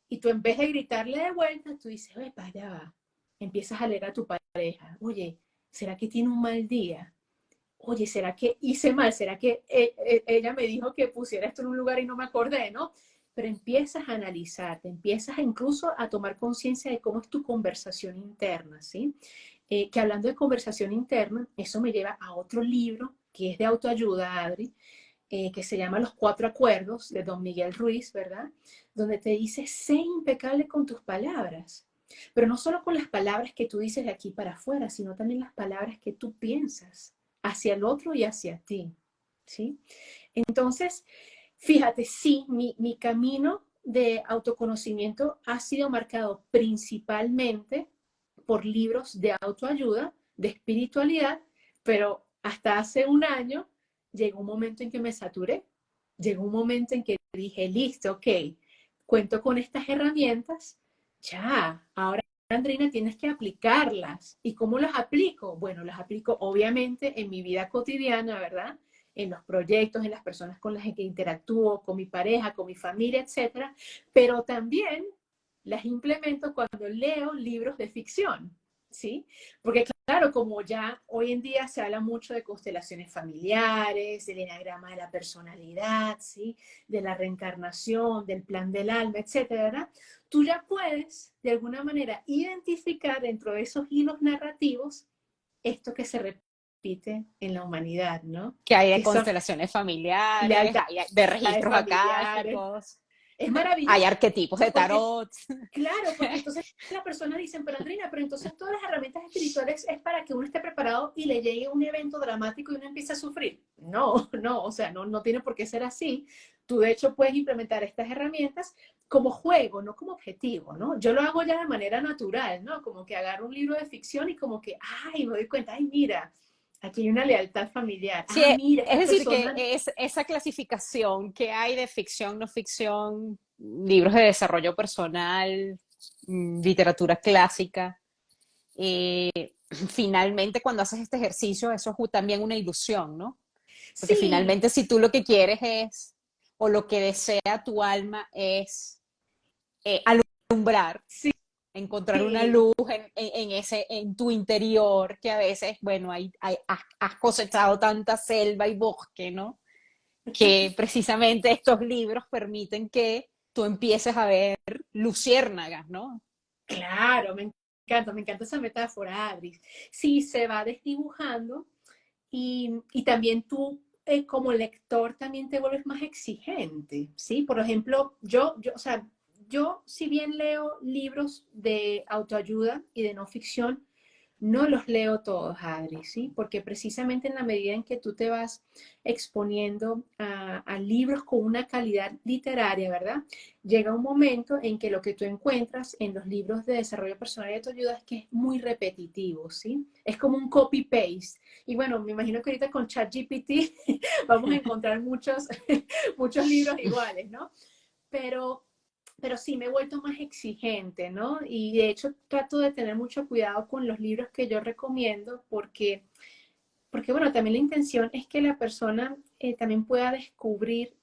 y tú en vez de gritarle de vuelta, tú dices, oye, ya va. Empiezas a leer a tu pareja, oye, ¿será que tiene un mal día? Oye, ¿será que hice mal? ¿Será que ella me dijo que pusiera esto en un lugar y no me acordé, ¿no? Pero empiezas a analizar, te empiezas incluso a tomar conciencia de cómo es tu conversación interna, ¿sí? Que hablando de conversación interna, eso me lleva a otro libro que es de autoayuda, Adri, que se llama Los Cuatro Acuerdos de Don Miguel Ruiz, ¿verdad? Donde te dice, sé impecable con tus palabras, pero no solo con las palabras que tú dices de aquí para afuera, sino también las palabras que tú piensas hacia el otro y hacia ti, ¿sí? Entonces, fíjate, sí, mi camino de autoconocimiento ha sido marcado principalmente por libros de autoayuda, de espiritualidad, pero hasta hace un año llegó un momento en que me saturé, llegó un momento en que dije, listo, ok, cuento con estas herramientas, ya, ahora Andreina, tienes que aplicarlas. ¿Y cómo las aplico? Bueno, las aplico obviamente en mi vida cotidiana, ¿verdad? En los proyectos, en las personas con las que interactúo, con mi pareja, con mi familia, etcétera, pero también las implemento cuando leo libros de ficción, ¿sí? Porque claro, como ya hoy en día se habla mucho de constelaciones familiares, del enagrama de la personalidad, ¿sí? De la reencarnación, del plan del alma, etcétera, ¿verdad? Tú ya puedes, de alguna manera, identificar dentro de esos hilos narrativos esto que se repite en la humanidad, ¿no? Que hay de Que son constelaciones familiares, lealtades hay de registros familiares. akáshicos, Es hay maravilloso, arquetipos de porque tarot. claro, porque entonces las personas dicen, pero Andrina, pero entonces todas las herramientas espirituales es para que uno esté preparado y le llegue un evento dramático y uno empiece a sufrir. No, no, o sea, no tiene por qué ser así. Tú de hecho puedes implementar estas herramientas como juego, no como objetivo, ¿no? Yo lo hago ya de manera natural, ¿no? Como que agarro un libro de ficción y como que, ay, me doy cuenta, ay, mira, aquí hay una lealtad familiar. Sí, Ah, mira, es esta decir, que persona. es esa clasificación que hay de ficción, no ficción, libros de desarrollo personal, literatura clásica. Finalmente, cuando haces este ejercicio, eso es también una ilusión, ¿no? Porque Sí, finalmente, si tú lo que quieres es, o lo que desea tu alma es alumbrar, sí, encontrar una sí. luz en tu interior, que a veces, bueno, has cosechado tanta selva y bosque, ¿no? Que precisamente estos libros permiten que tú empieces a ver luciérnagas, ¿no? Claro, me encanta esa metáfora, Adri. Sí, se va desdibujando y también tú como lector también te vuelves más exigente, ¿sí? Por ejemplo, o sea, yo si bien leo libros de autoayuda y de no ficción, no los leo todos, Adri, ¿sí? Porque precisamente en la medida en que tú te vas exponiendo a libros con una calidad literaria, ¿verdad? Llega un momento en que lo que tú encuentras en los libros de desarrollo personal y de autoayuda es que es muy repetitivo, ¿sí? Es como un copy-paste. Y bueno, me imagino que ahorita con ChatGPT vamos a encontrar muchos, muchos libros iguales, ¿no? Pero, pero sí, me he vuelto más exigente, ¿no? Y de hecho trato de tener mucho cuidado con los libros que yo recomiendo porque bueno, también la intención es que la persona también pueda descubrir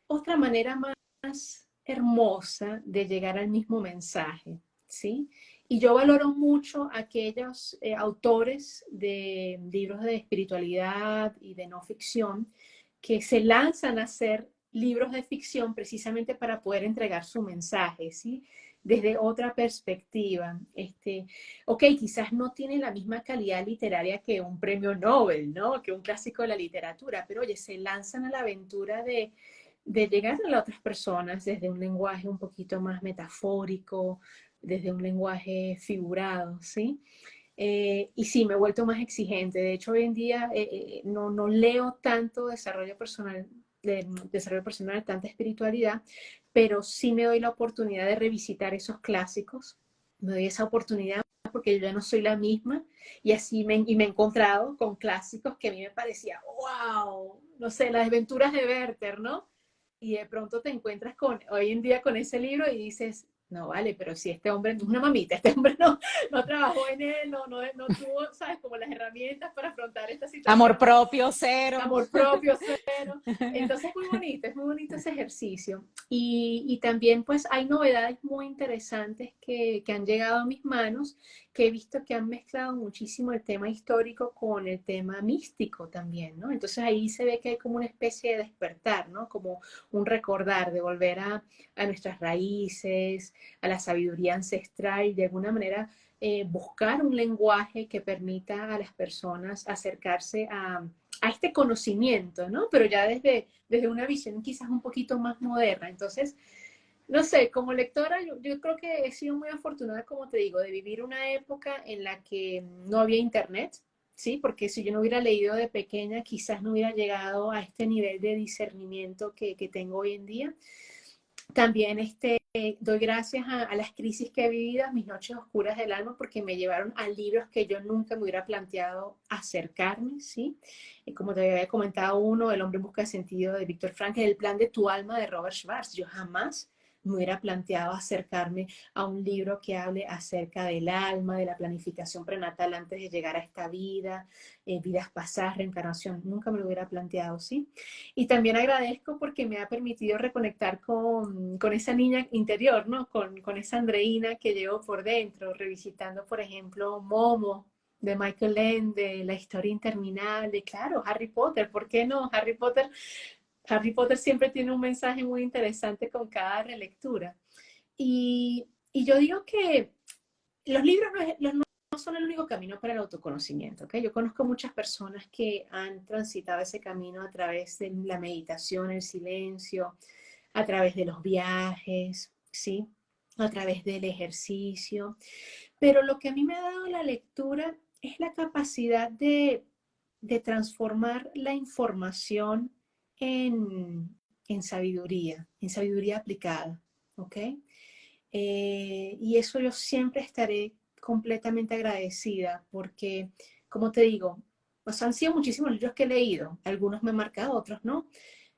otra manera más hermosa de llegar al mismo mensaje, ¿sí? Y yo valoro mucho aquellos autores de libros de espiritualidad y de no ficción que se lanzan a hacer libros de ficción precisamente para poder entregar su mensaje, ¿sí? Desde otra perspectiva. Ok, quizás no tiene la misma calidad literaria que un premio Nobel, ¿no? Que un clásico de la literatura, pero oye, se lanzan a la aventura de llegar a las otras personas desde un lenguaje un poquito más metafórico, desde un lenguaje figurado, ¿sí? Y sí, me he vuelto más exigente. De hecho, hoy en día no leo tanto desarrollo personal, tanta espiritualidad, pero sí me doy la oportunidad de revisitar esos clásicos. Me doy esa oportunidad porque yo ya no soy la misma y así me he encontrado con clásicos que a mí me parecía, wow, no sé, las aventuras de Werther, ¿no? Y de pronto te encuentras hoy en día con ese libro y dices, no vale, pero si este hombre no es una mamita, este hombre no trabajó en él, no tuvo, ¿sabes? Como las herramientas para afrontar esta Amor situación. propio, cero. Amor propio, cero. Entonces es muy bonito ese ejercicio. Y también pues hay novedades muy interesantes que han llegado a mis manos, que he visto que han mezclado muchísimo el tema histórico con el tema místico también, ¿no? Entonces ahí se ve que hay como una especie de despertar, ¿no? Como un recordar, de volver a nuestras raíces, a la sabiduría ancestral y de alguna manera buscar un lenguaje que permita a las personas acercarse a este conocimiento, ¿no? Pero ya desde una visión quizás un poquito más moderna. Entonces, no sé, como lectora, yo creo que he sido muy afortunada, como te digo, de vivir una época en la que no había internet, ¿sí? Porque si yo no hubiera leído de pequeña, quizás no hubiera llegado a este nivel de discernimiento que tengo hoy en día. También doy gracias a las crisis que he vivido, a mis noches oscuras del alma, porque me llevaron a libros que yo nunca me hubiera planteado acercarme, ¿sí? Como te había comentado uno, El hombre en busca de sentido de Víctor Frankl, El plan de tu alma de Robert Schwartz. Yo jamás me hubiera planteado acercarme a un libro que hable acerca del alma, de la planificación prenatal antes de llegar a esta vida, vidas pasadas, reencarnación. Nunca me lo hubiera planteado, ¿sí? Y también agradezco porque me ha permitido reconectar con esa niña interior, ¿no? Con esa Andreina que llevo por dentro, revisitando, por ejemplo, Momo, de Michael Ende, de La historia interminable, claro, Harry Potter, ¿por qué no? Harry Potter siempre tiene un mensaje muy interesante con cada relectura. Y yo digo que los libros no son el único camino para el autoconocimiento, ¿ok? Yo conozco muchas personas que han transitado ese camino a través de la meditación, el silencio, a través de los viajes, ¿sí? A través del ejercicio. Pero lo que a mí me ha dado la lectura es la capacidad de transformar la información en sabiduría aplicada, ¿ok? Y eso yo siempre estaré completamente agradecida porque, como te digo, pues han sido muchísimos libros que he leído, algunos me han marcado, otros no,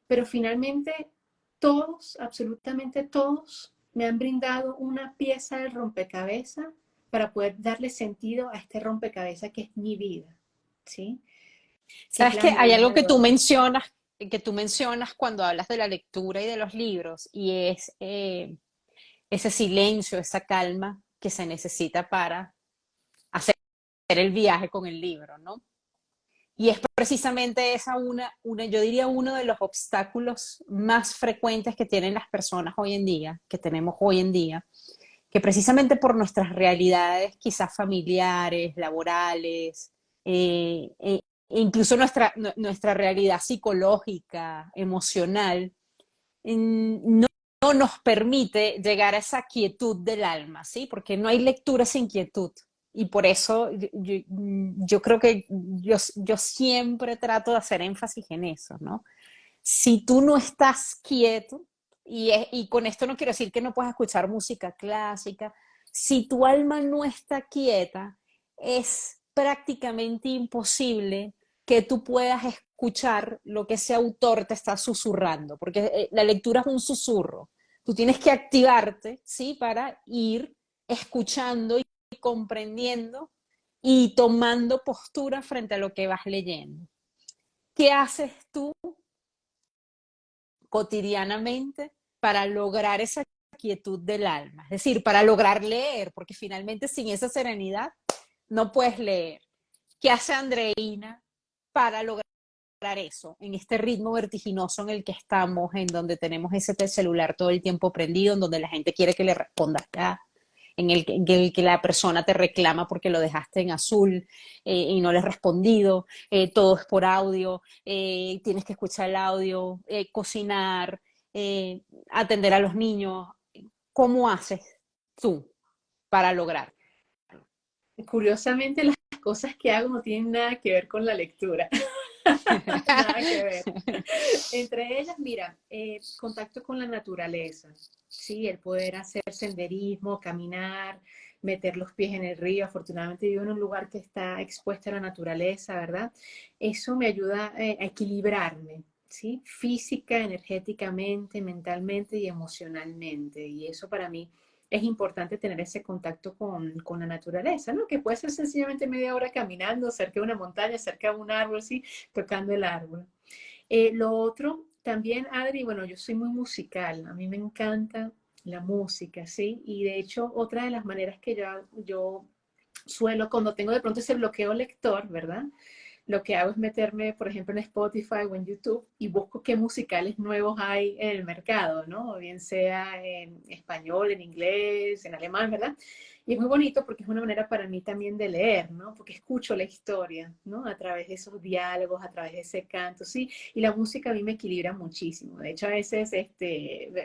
pero finalmente todos, absolutamente todos, me han brindado una pieza del rompecabezas para poder darle sentido a este rompecabezas que es mi vida, ¿sí? Que es Sabes la que hay algo medalla de oro. que tú mencionas cuando hablas de la lectura y de los libros, y es ese silencio, esa calma que se necesita para hacer el viaje con el libro, ¿no? Y es precisamente esa yo diría, uno de los obstáculos más frecuentes que tienen las personas hoy en día, que tenemos hoy en día, que precisamente por nuestras realidades, quizás familiares, laborales, incluso nuestra realidad psicológica, emocional, no, no nos permite llegar a esa quietud del alma, ¿sí? Porque no hay lectura sin quietud. Y por eso yo creo que yo siempre trato de hacer énfasis en eso, ¿no? Si tú no estás quieto, y con esto no quiero decir que no puedas escuchar música clásica, si tu alma no está quieta, es prácticamente imposible que tú puedas escuchar lo que ese autor te está susurrando, porque la lectura es un susurro. Tú tienes que activarte, ¿sí? Para ir escuchando y comprendiendo y tomando postura frente a lo que vas leyendo. ¿Qué haces tú cotidianamente para lograr esa quietud del alma? Es decir, para lograr leer, porque finalmente sin esa serenidad no puedes leer. ¿Qué hace Andreina para lograr eso en este ritmo vertiginoso en el que estamos, en donde tenemos ese celular todo el tiempo prendido, en donde la gente quiere que le respondas ya, en el que la persona te reclama porque lo dejaste en azul y no le has respondido, todo es por audio, tienes que escuchar el audio, cocinar, atender a los niños? ¿Cómo haces tú para lograr? Curiosamente, las cosas que hago no tienen nada que ver con la lectura. Nada que ver. Entre ellas, mira, contacto con la naturaleza, ¿sí? El poder hacer senderismo, caminar, meter los pies en el río. Afortunadamente vivo en un lugar que está expuesto a la naturaleza, ¿verdad? Eso me ayuda a equilibrarme, ¿sí? Física, energéticamente, mentalmente y emocionalmente. Y eso para mí es importante tener ese contacto con la naturaleza, ¿no? Que puede ser sencillamente media hora caminando cerca de una montaña, cerca de un árbol, ¿sí? Tocando el árbol. Lo otro, también, Adri, bueno, yo soy muy musical, a mí me encanta la música, ¿sí? Y de hecho, otra de las maneras que yo suelo, cuando tengo de pronto ese bloqueo lector, ¿verdad? Lo que hago es meterme, por ejemplo, en Spotify o en YouTube y busco qué musicales nuevos hay en el mercado, ¿no? O bien sea en español, en inglés, en alemán, ¿verdad? Y es muy bonito porque es una manera para mí también de leer, ¿no? Porque escucho la historia, ¿no? A través de esos diálogos, a través de ese canto, sí. Y la música a mí me equilibra muchísimo. De hecho, a veces,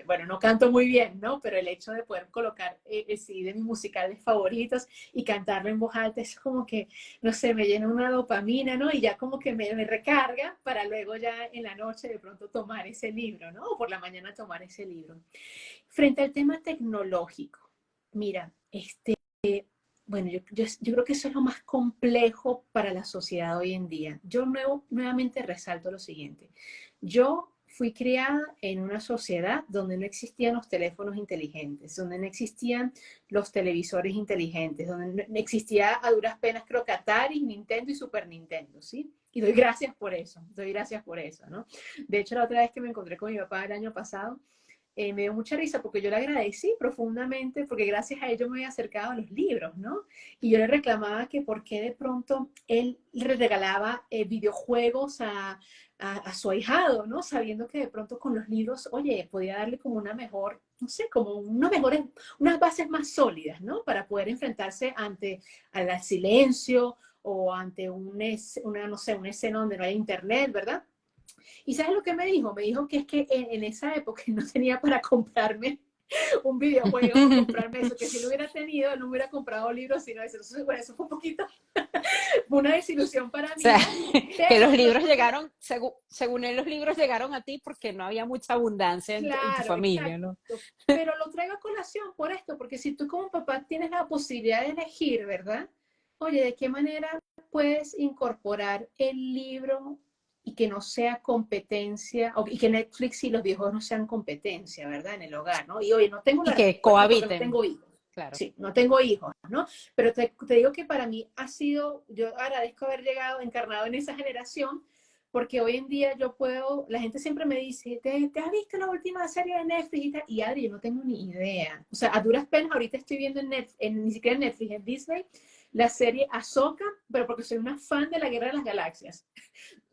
bueno, no canto muy bien, ¿no? Pero el hecho de poder colocar, sí, de mis musicales favoritos y cantarlo en voz alta, es como que, no sé, me llena una dopamina, ¿no? Y ya como que me recarga para luego ya en la noche de pronto tomar ese libro, ¿no? O por la mañana tomar ese libro. Frente al tema tecnológico, mira, bueno, yo creo que eso es lo más complejo para la sociedad hoy en día. Yo nuevamente resalto lo siguiente. Yo fui criada en una sociedad donde no existían los teléfonos inteligentes, donde no existían los televisores inteligentes, donde no existía a duras penas creo que Atari, Nintendo y Super Nintendo, ¿sí? Y doy gracias por eso, ¿no? De hecho, la otra vez que me encontré con mi papá el año pasado, me dio mucha risa porque yo le agradecí profundamente porque gracias a ello me había acercado a los libros, ¿no? Y yo le reclamaba que por qué de pronto él le regalaba videojuegos a su ahijado, ¿no? Sabiendo que de pronto con los libros, oye, podía darle como una mejor, no sé, como unas mejores, unas bases más sólidas, ¿no? Para poder enfrentarse ante al silencio o ante una, no sé, una escena donde no hay internet, ¿verdad? ¿Y sabes lo que me dijo? Me dijo que es que en esa época no tenía para comprarme un videojuego o comprarme eso, que si lo hubiera tenido, no hubiera comprado libros, sino eso. Entonces, bueno, eso fue un poquito, fue una desilusión para O mí, sea, ¿no? que los Pero lo libros otro que, llegaron, según él, los libros llegaron a ti porque no había mucha abundancia en tu claro, familia, ¿no? exacto. Pero lo traigo a colación por esto, porque si tú como papá tienes la posibilidad de elegir, ¿verdad? Oye, ¿de qué manera puedes incorporar el libro y que no sea competencia, y que Netflix y los videojuegos no sean competencia, ¿verdad? En el hogar, ¿no? Y oye, no tengo Y la que respuesta porque no cohabiten, tengo hijos. claro. Sí, no tengo hijos, ¿no? Pero te digo que para mí ha sido, yo agradezco haber llegado, encarnado en esa generación, porque hoy en día yo puedo, la gente siempre me dice, ¿te has visto la última serie de Netflix? Y Adri, yo no tengo ni idea. O sea, a duras penas ahorita estoy viendo ni siquiera en Netflix, en Disney, la serie Ahsoka, pero porque soy una fan de la Guerra de las Galaxias.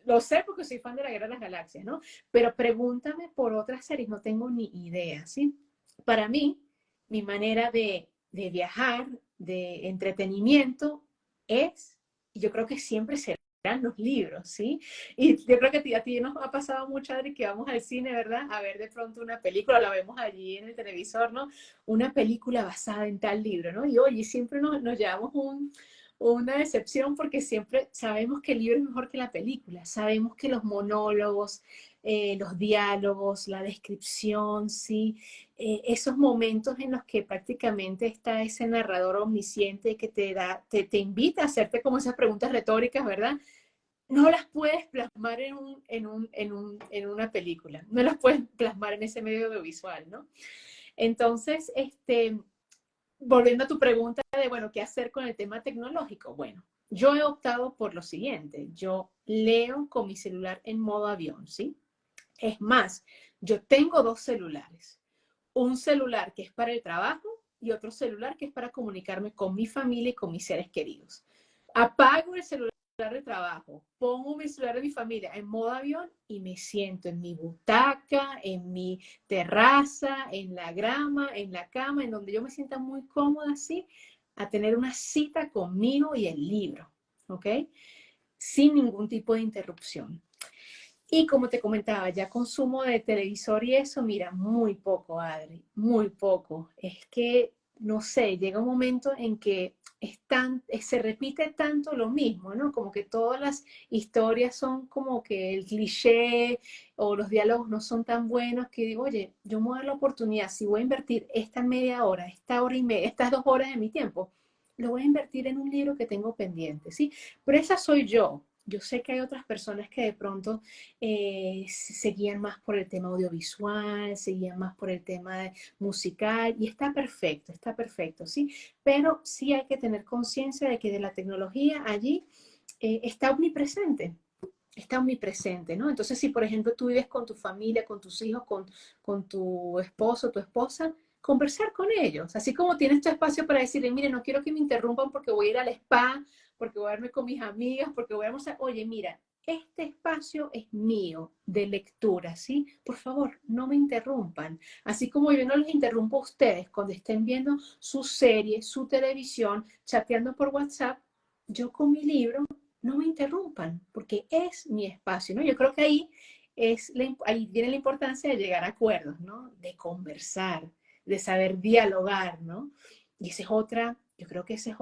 Lo sé porque soy fan de la Guerra de las Galaxias, ¿no? Pero pregúntame por otras series, no tengo ni idea, ¿sí? Para mí, mi manera de viajar, de entretenimiento, es, y yo creo que siempre serán los libros, ¿sí? Y yo creo que a ti nos ha pasado mucho, Adri, que vamos al cine, ¿verdad? A ver de pronto una película, la vemos allí en el televisor, ¿no? Una película basada en tal libro, ¿no? Y oye, siempre nos llevamos una decepción porque siempre sabemos que el libro es mejor que la película, sabemos que los monólogos, los diálogos, la descripción, ¿sí? Esos momentos en los que prácticamente está ese narrador omnisciente que te invita a hacerte como esas preguntas retóricas, ¿verdad? No las puedes plasmar en una película, no las puedes plasmar en ese medio audiovisual, ¿no? Entonces, volviendo a tu pregunta de, bueno, ¿qué hacer con el tema tecnológico? Bueno, yo he optado por lo siguiente, yo leo con mi celular en modo avión, ¿sí? Es más, yo tengo dos celulares, un celular que es para el trabajo y otro celular que es para comunicarme con mi familia y con mis seres queridos. Apago el celular de trabajo, pongo mi celular de mi familia en modo avión y me siento en mi butaca, en mi terraza, en la grama, en la cama, en donde yo me sienta muy cómoda así, a tener una cita conmigo y el libro, ¿ok? Sin ningún tipo de interrupción. Y como te comentaba, ya consumo de televisor y eso, mira, muy poco, Adri, muy poco. Es que, no sé, llega un momento en que se repite tanto lo mismo, ¿no? Como que todas las historias son como que el cliché o los diálogos no son tan buenos que digo, oye, yo me voy a dar la oportunidad, si voy a invertir esta media hora, esta hora y media, estas 2 horas de mi tiempo, lo voy a invertir en un libro que tengo pendiente, ¿sí? Pero esa soy yo. Yo sé que hay otras personas que de pronto se guían más por el tema audiovisual, se guían más por el tema musical y está perfecto, ¿sí? Pero sí hay que tener conciencia de que de la tecnología allí está omnipresente, ¿no? Entonces, si por ejemplo tú vives con tu familia, con tus hijos, con tu esposo, tu esposa, conversar con ellos, así como tienes tu espacio para decirle, mire, no quiero que me interrumpan porque voy a ir al spa, porque voy a verme con mis amigas, porque voy a almorzar, oye, mira, este espacio es mío de lectura, ¿sí? Por favor, no me interrumpan. Así como yo no los interrumpo a ustedes cuando estén viendo su serie, su televisión, chateando por WhatsApp, yo con mi libro no me interrumpan, porque es mi espacio, ¿no? Yo creo que ahí viene la importancia de llegar a acuerdos, ¿no? De conversar, de saber dialogar, ¿no? Y yo creo que ese es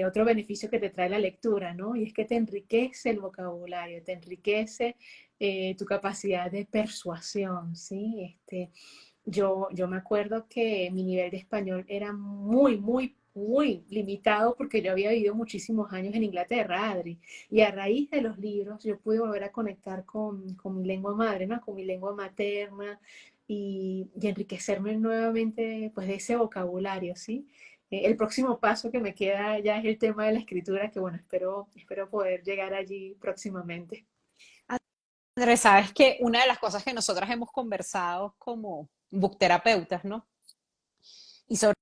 otro beneficio que te trae la lectura, ¿no? Y es que te enriquece el vocabulario, te enriquece tu capacidad de persuasión, ¿sí? Yo me acuerdo que mi nivel de español era muy, muy, muy limitado porque yo había vivido muchísimos años en Inglaterra, Adri, y a raíz de los libros yo pude volver a conectar con mi lengua madre, ¿no? Con mi lengua materna y enriquecerme nuevamente pues de ese vocabulario, ¿sí? El próximo paso que me queda ya es el tema de la escritura, que bueno, espero poder llegar allí próximamente. Andrés, sabes que una de las cosas que nosotras hemos conversado como bookterapeutas, ¿no? Y sobre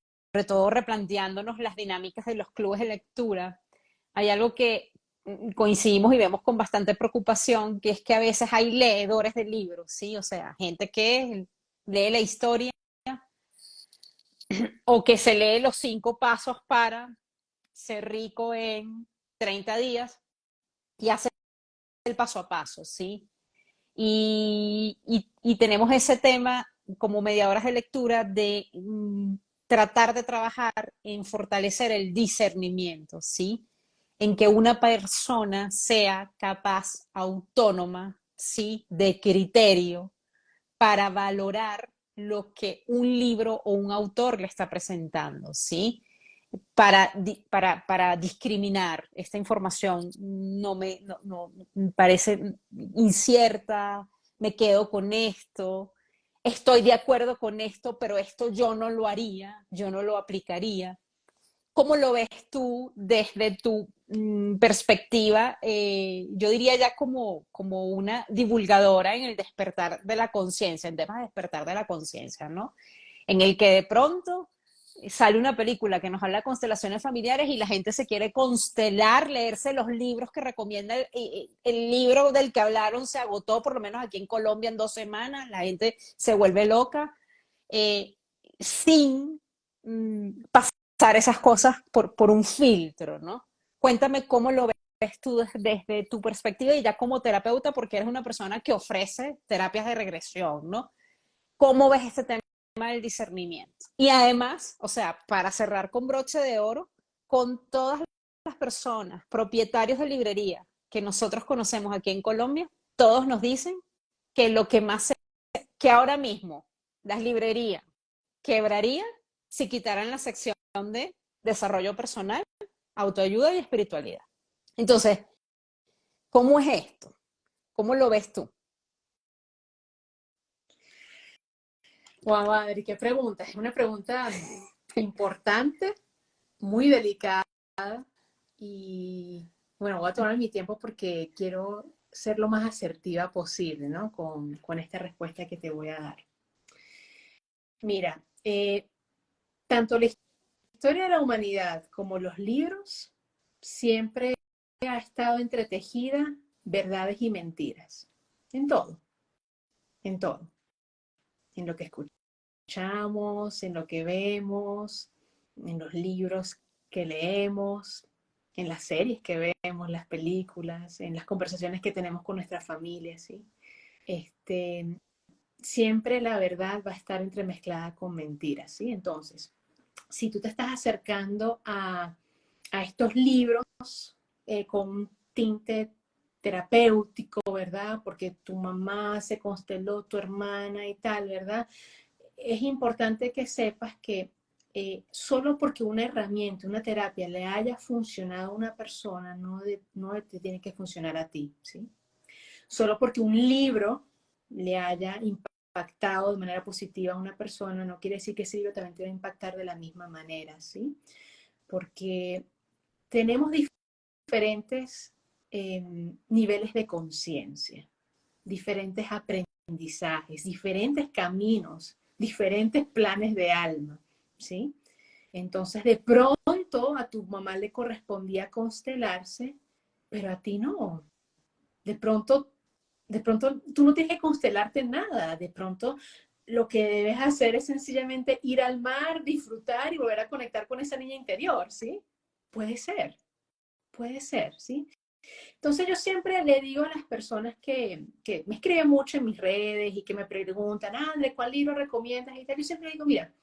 todo replanteándonos las dinámicas de los clubes de lectura, hay algo que coincidimos y vemos con bastante preocupación, que es que a veces hay leedores de libros, ¿sí? O sea, gente que lee la historia o que se lee los 5 pasos para ser rico en 30 días y hace el paso a paso, ¿sí? Y tenemos ese tema como mediadoras de lectura de tratar de trabajar en fortalecer el discernimiento, ¿sí? En que una persona sea capaz, autónoma, ¿sí? De criterio para valorar lo que un libro o un autor le está presentando, ¿sí? Para discriminar esta información me parece incierta, me quedo con esto, estoy de acuerdo con esto, pero esto yo no lo haría, yo no lo aplicaría. ¿Cómo lo ves tú desde tu perspectiva? Yo diría ya como una divulgadora en el despertar de la conciencia, en temas de despertar de la conciencia, ¿no? En el que de pronto sale una película que nos habla de constelaciones familiares y la gente se quiere constelar, leerse los libros que recomienda. El libro del que hablaron se agotó, por lo menos aquí en Colombia, en 2 semanas. La gente se vuelve loca eh, sin pasar esas cosas por un filtro, ¿no? Cuéntame cómo lo ves tú desde tu perspectiva y ya como terapeuta, porque eres una persona que ofrece terapias de regresión, ¿no? ¿Cómo ves este tema del discernimiento? Y además, o sea, para cerrar con broche de oro, con todas las personas, propietarios de librería que nosotros conocemos aquí en Colombia, todos nos dicen que lo que más que ahora mismo las librerías quebrarían si quitaran la sección de desarrollo personal, autoayuda y espiritualidad. Entonces, ¿cómo es esto? ¿Cómo lo ves tú? Wow, Adri, qué pregunta. Es una pregunta importante, muy delicada y bueno, voy a tomar mi tiempo porque quiero ser lo más asertiva posible, ¿no? Con esta respuesta que te voy a dar. Mira, tanto la historia de la humanidad como los libros siempre ha estado entretejida verdades y mentiras. En todo, en todo. En lo que escuchamos, en lo que vemos, en los libros que leemos, en las series que vemos, las películas, en las conversaciones que tenemos con nuestra familia, ¿sí? Este, siempre la verdad va a estar entremezclada con mentiras, ¿sí? Entonces, si tú te estás acercando a estos libros con un tinte terapéutico, ¿verdad? Porque tu mamá se consteló, tu hermana y tal, ¿verdad? Es importante que sepas que solo porque una herramienta, una terapia le haya funcionado a una persona, no te tiene que funcionar a ti, ¿sí? Solo porque un libro le haya impactado de manera positiva a una persona, no quiere decir que ese libro también te va a impactar de la misma manera, ¿sí? Porque tenemos diferentes niveles de conciencia, diferentes aprendizajes, diferentes caminos, diferentes planes de alma, ¿sí? Entonces, de pronto a tu mamá le correspondía constelarse, pero a ti no. De pronto, de pronto tú no tienes que constelarte nada. De pronto lo que debes hacer es sencillamente ir al mar, disfrutar y volver a conectar con esa niña interior, ¿sí? Puede ser, ¿sí? Entonces yo siempre le digo a las personas que me escriben mucho en mis redes y que me preguntan, André, ¿cuál libro recomiendas? Y tal, yo siempre digo, mira,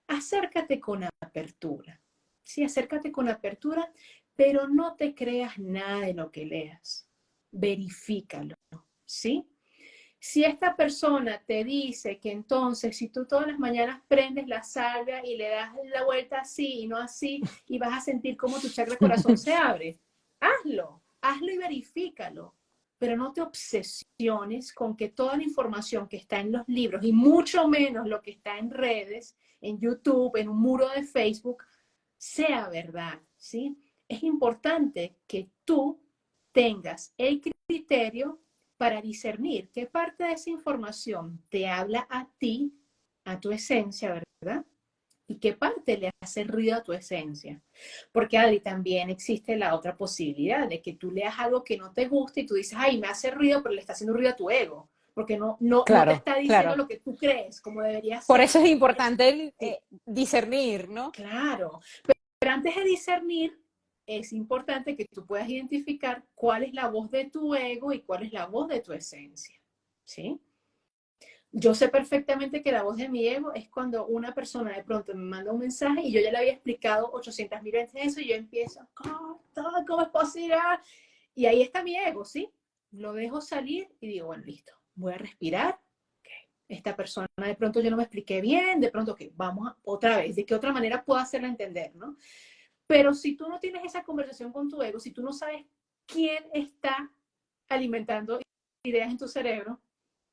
acércate con apertura, sí, acércate con apertura, pero no te creas nada de lo que leas, verifícalo, ¿sí? Si esta persona te dice que entonces si tú todas las mañanas prendes la salvia y le das la vuelta así y no así, y vas a sentir cómo tu chakra corazón se abre, hazlo y verifícalo, pero no te obsesiones con que toda la información que está en los libros y mucho menos lo que está en redes, en YouTube, en un muro de Facebook, sea verdad, ¿sí? Es importante que tú tengas el criterio para discernir qué parte de esa información te habla a ti, a tu esencia, ¿verdad? Y qué parte le hace ruido a tu esencia. Porque, Adri, también existe la otra posibilidad de que tú leas algo que no te gusta y tú dices, ay, me hace ruido, pero le está haciendo ruido a tu ego, porque no te Claro, está diciendo claro. lo que tú crees, como debería Por ser. eso es importante Sí, discernir, ¿no? claro. Pero antes de discernir, es importante que tú puedas identificar cuál es la voz de tu ego y cuál es la voz de tu esencia. ¿Sí? Yo sé perfectamente que la voz de mi ego es cuando una persona de pronto me manda un mensaje y yo ya le había explicado 800.000 veces eso y yo empiezo, ¿cómo es posible? Y ahí está mi ego, ¿sí? Lo dejo salir y digo, bueno, listo, voy a respirar. Okay. Esta persona de pronto yo no me expliqué bien, de pronto, que vamos otra vez, ¿de qué otra manera puedo hacerla entender, no? Pero si tú no tienes esa conversación con tu ego, si tú no sabes quién está alimentando ideas en tu cerebro,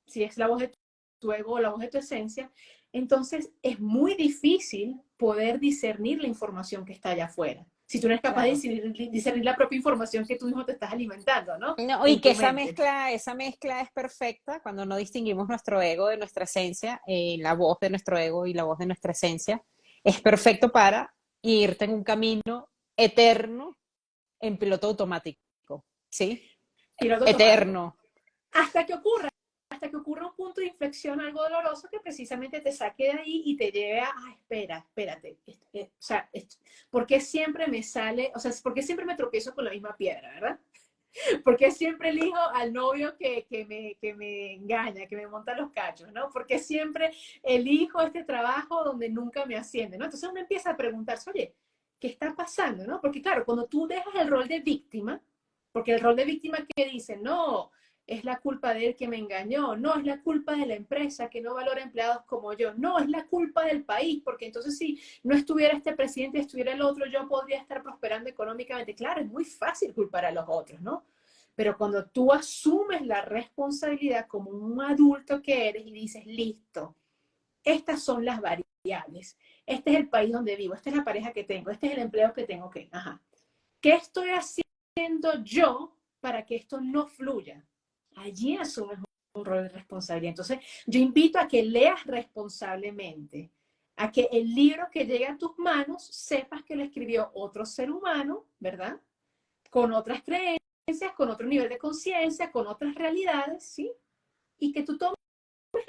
si es la voz de tu ego o la voz de tu esencia, entonces es muy difícil poder discernir la información que está allá afuera. Si tú no eres capaz de Claro. discernir la propia información que tú mismo te estás alimentando, ¿no? No, y En que tu mente. esa mezcla es perfecta cuando no distinguimos nuestro ego de nuestra esencia, la voz de nuestro ego y la voz de nuestra esencia. Es perfecto para irte en un camino eterno en piloto automático, ¿sí? Piloto automático. Eterno. Hasta que ocurra, hasta que ocurra un punto de inflexión, algo doloroso que precisamente te saque de ahí y te lleve a, espérate, o sea, ¿por qué siempre me sale, o sea, por qué siempre me tropiezo con la misma piedra, verdad? Porque siempre elijo al novio que me engaña, que me monta los cachos, ¿no? Porque siempre elijo este trabajo donde nunca me asciende, ¿no? Entonces uno empieza a preguntarse, oye, ¿qué está pasando, no? Porque claro, cuando tú dejas el rol de víctima, porque el rol de víctima que dice, no, es la culpa de él que me engañó, no, es la culpa de la empresa que no valora empleados como yo, no, es la culpa del país, porque entonces si no estuviera este presidente, estuviera el otro, yo podría estar prosperando económicamente. Claro, es muy fácil culpar a los otros, ¿no? Pero cuando tú asumes la responsabilidad como un adulto que eres y dices, listo, estas son las variables, este es el país donde vivo, esta es la pareja que tengo, este es el empleo que tengo, que, ajá. ¿Qué estoy haciendo yo para que esto no fluya? Allí asumes un rol de responsabilidad. Entonces, yo invito a que leas responsablemente, a que el libro que llegue a tus manos sepas que lo escribió otro ser humano, ¿verdad? Con otras creencias, con otro nivel de conciencia, con otras realidades, ¿sí? Y que tú tomes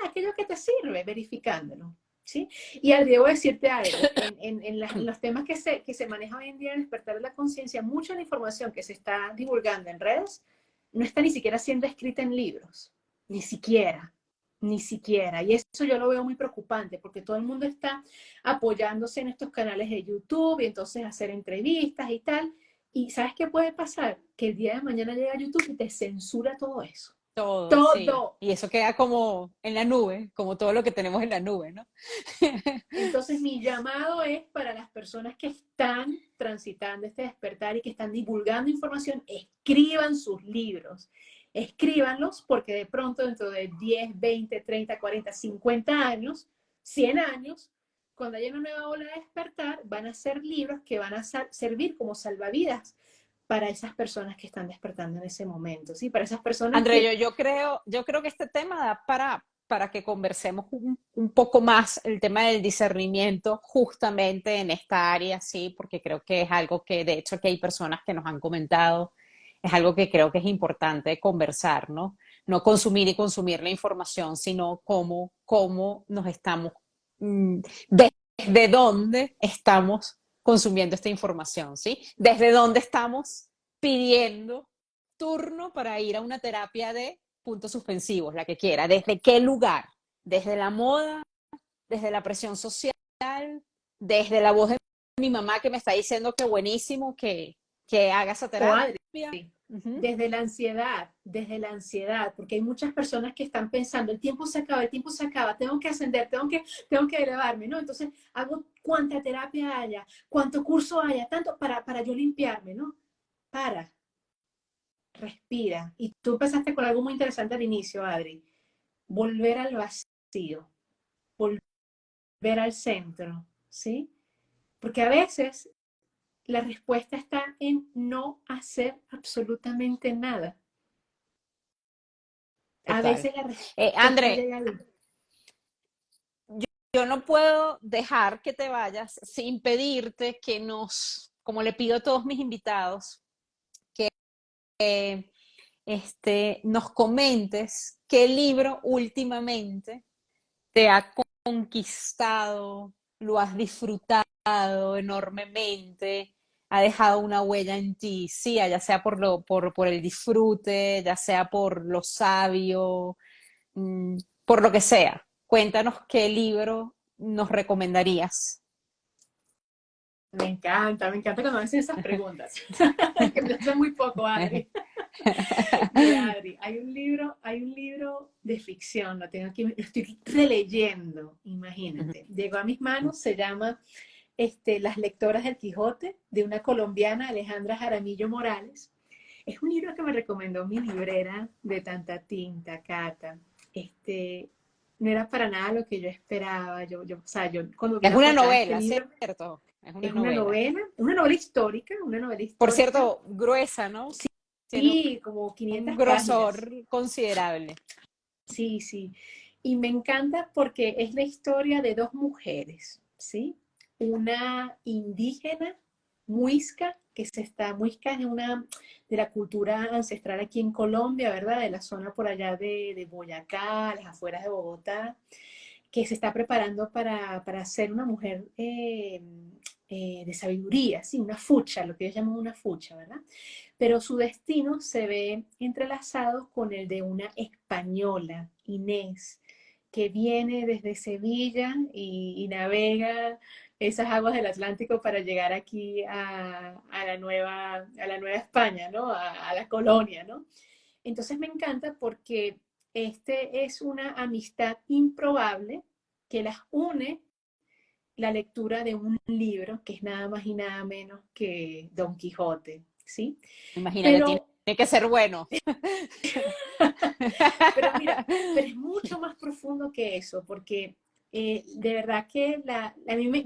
aquello que te sirve, verificándolo, ¿sí? Y al debo decirte algo, en los temas que se maneja hoy en día en el despertar de la conciencia, mucha de la información que se está divulgando en redes no está ni siquiera siendo escrita en libros, ni siquiera, ni siquiera. Y eso yo lo veo muy preocupante, porque todo el mundo está apoyándose en estos canales de YouTube y entonces hacer entrevistas y tal. ¿Y sabes qué puede pasar? Que el día de mañana llega YouTube y te censura todo eso. Todo, sí. Todo. Y eso queda como en la nube, como todo lo que tenemos en la nube, ¿no? Entonces mi llamado es para las personas que están transitando este despertar y que están divulgando información, escriban sus libros, escríbanlos porque de pronto dentro de 10, 20, 30, 40, 50 años, 100 años, cuando haya una nueva ola de despertar, van a ser libros que van a servir como salvavidas para esas personas que están despertando en ese momento, ¿sí? Para esas personas André, que, yo creo que este tema da para que conversemos un poco más el tema del discernimiento justamente en esta área, sí, porque creo que es algo que de hecho que hay personas que nos han comentado, es algo que creo que es importante conversar, ¿no? No consumir y consumir la información, sino cómo nos estamos, mm, desde dónde estamos consumiendo esta información, ¿sí? Desde dónde estamos pidiendo turno para ir a una terapia de puntos suspensivos, la que quiera. ¿Desde qué lugar? ¿Desde la moda? ¿Desde la presión social? ¿Desde la voz de mi mamá que me está diciendo que buenísimo que haga esa o Adri, terapia? Ujú. desde la ansiedad, porque hay muchas personas que están pensando, el tiempo se acaba, tengo que ascender, tengo que elevarme, ¿no? Entonces hago cuánta terapia haya, cuánto curso haya, tanto para yo limpiarme, ¿no? Para, respira. Y tú empezaste con algo muy interesante al inicio, Adri, volver al vacío, volver al centro, ¿sí? Porque a veces la respuesta está en no hacer absolutamente nada. A Total. veces la respuesta André, llega ahí. yo no puedo dejar que te vayas sin pedirte que como le pido a todos mis invitados, nos comentes qué libro últimamente te ha conquistado, lo has disfrutado enormemente, ha dejado una huella en ti, sí, ya sea por el disfrute, ya sea por lo sabio, mm, por lo que sea. Cuéntanos qué libro nos recomendarías. Me encanta cuando me hacen esas preguntas, que me hacen muy poco, Adri. Mira, Adri, hay un libro de ficción, lo tengo aquí, lo estoy releyendo, imagínate. Llegó a mis manos, se llama Las lectoras del Quijote, de una colombiana, Alejandra Jaramillo Morales. Es un libro que me recomendó mi librera de tanta tinta, Cata. Este, no era para nada lo que yo esperaba. O sea, yo cuando vi Es la una portada de este novela, libro, ¿cierto? Es una es novela. una novela histórica, una novela Por histórica, cierto, gruesa, ¿no? Tiene sí, como un 500 páginas. grosor considerable. Sí, sí. Y me encanta porque es la historia de dos mujeres, ¿sí? Una indígena, muisca, muisca es una de la cultura ancestral aquí en Colombia, ¿verdad? De la zona por allá de Boyacá, las afueras de Bogotá, que se está preparando para ser una mujer de sabiduría, sí, una fucha, lo que ellos llaman una fucha, ¿verdad? Pero su destino se ve entrelazado con el de una española, Inés, que viene desde Sevilla y navega esas aguas del Atlántico para llegar aquí a la nueva España, ¿no? A la colonia, ¿no? Entonces me encanta porque este es una amistad improbable que las une la lectura de un libro que es nada más y nada menos que Don Quijote, ¿sí? Imagínate, tiene Pero, que ser bueno. pero mira, pero es mucho más profundo que eso, porque de verdad que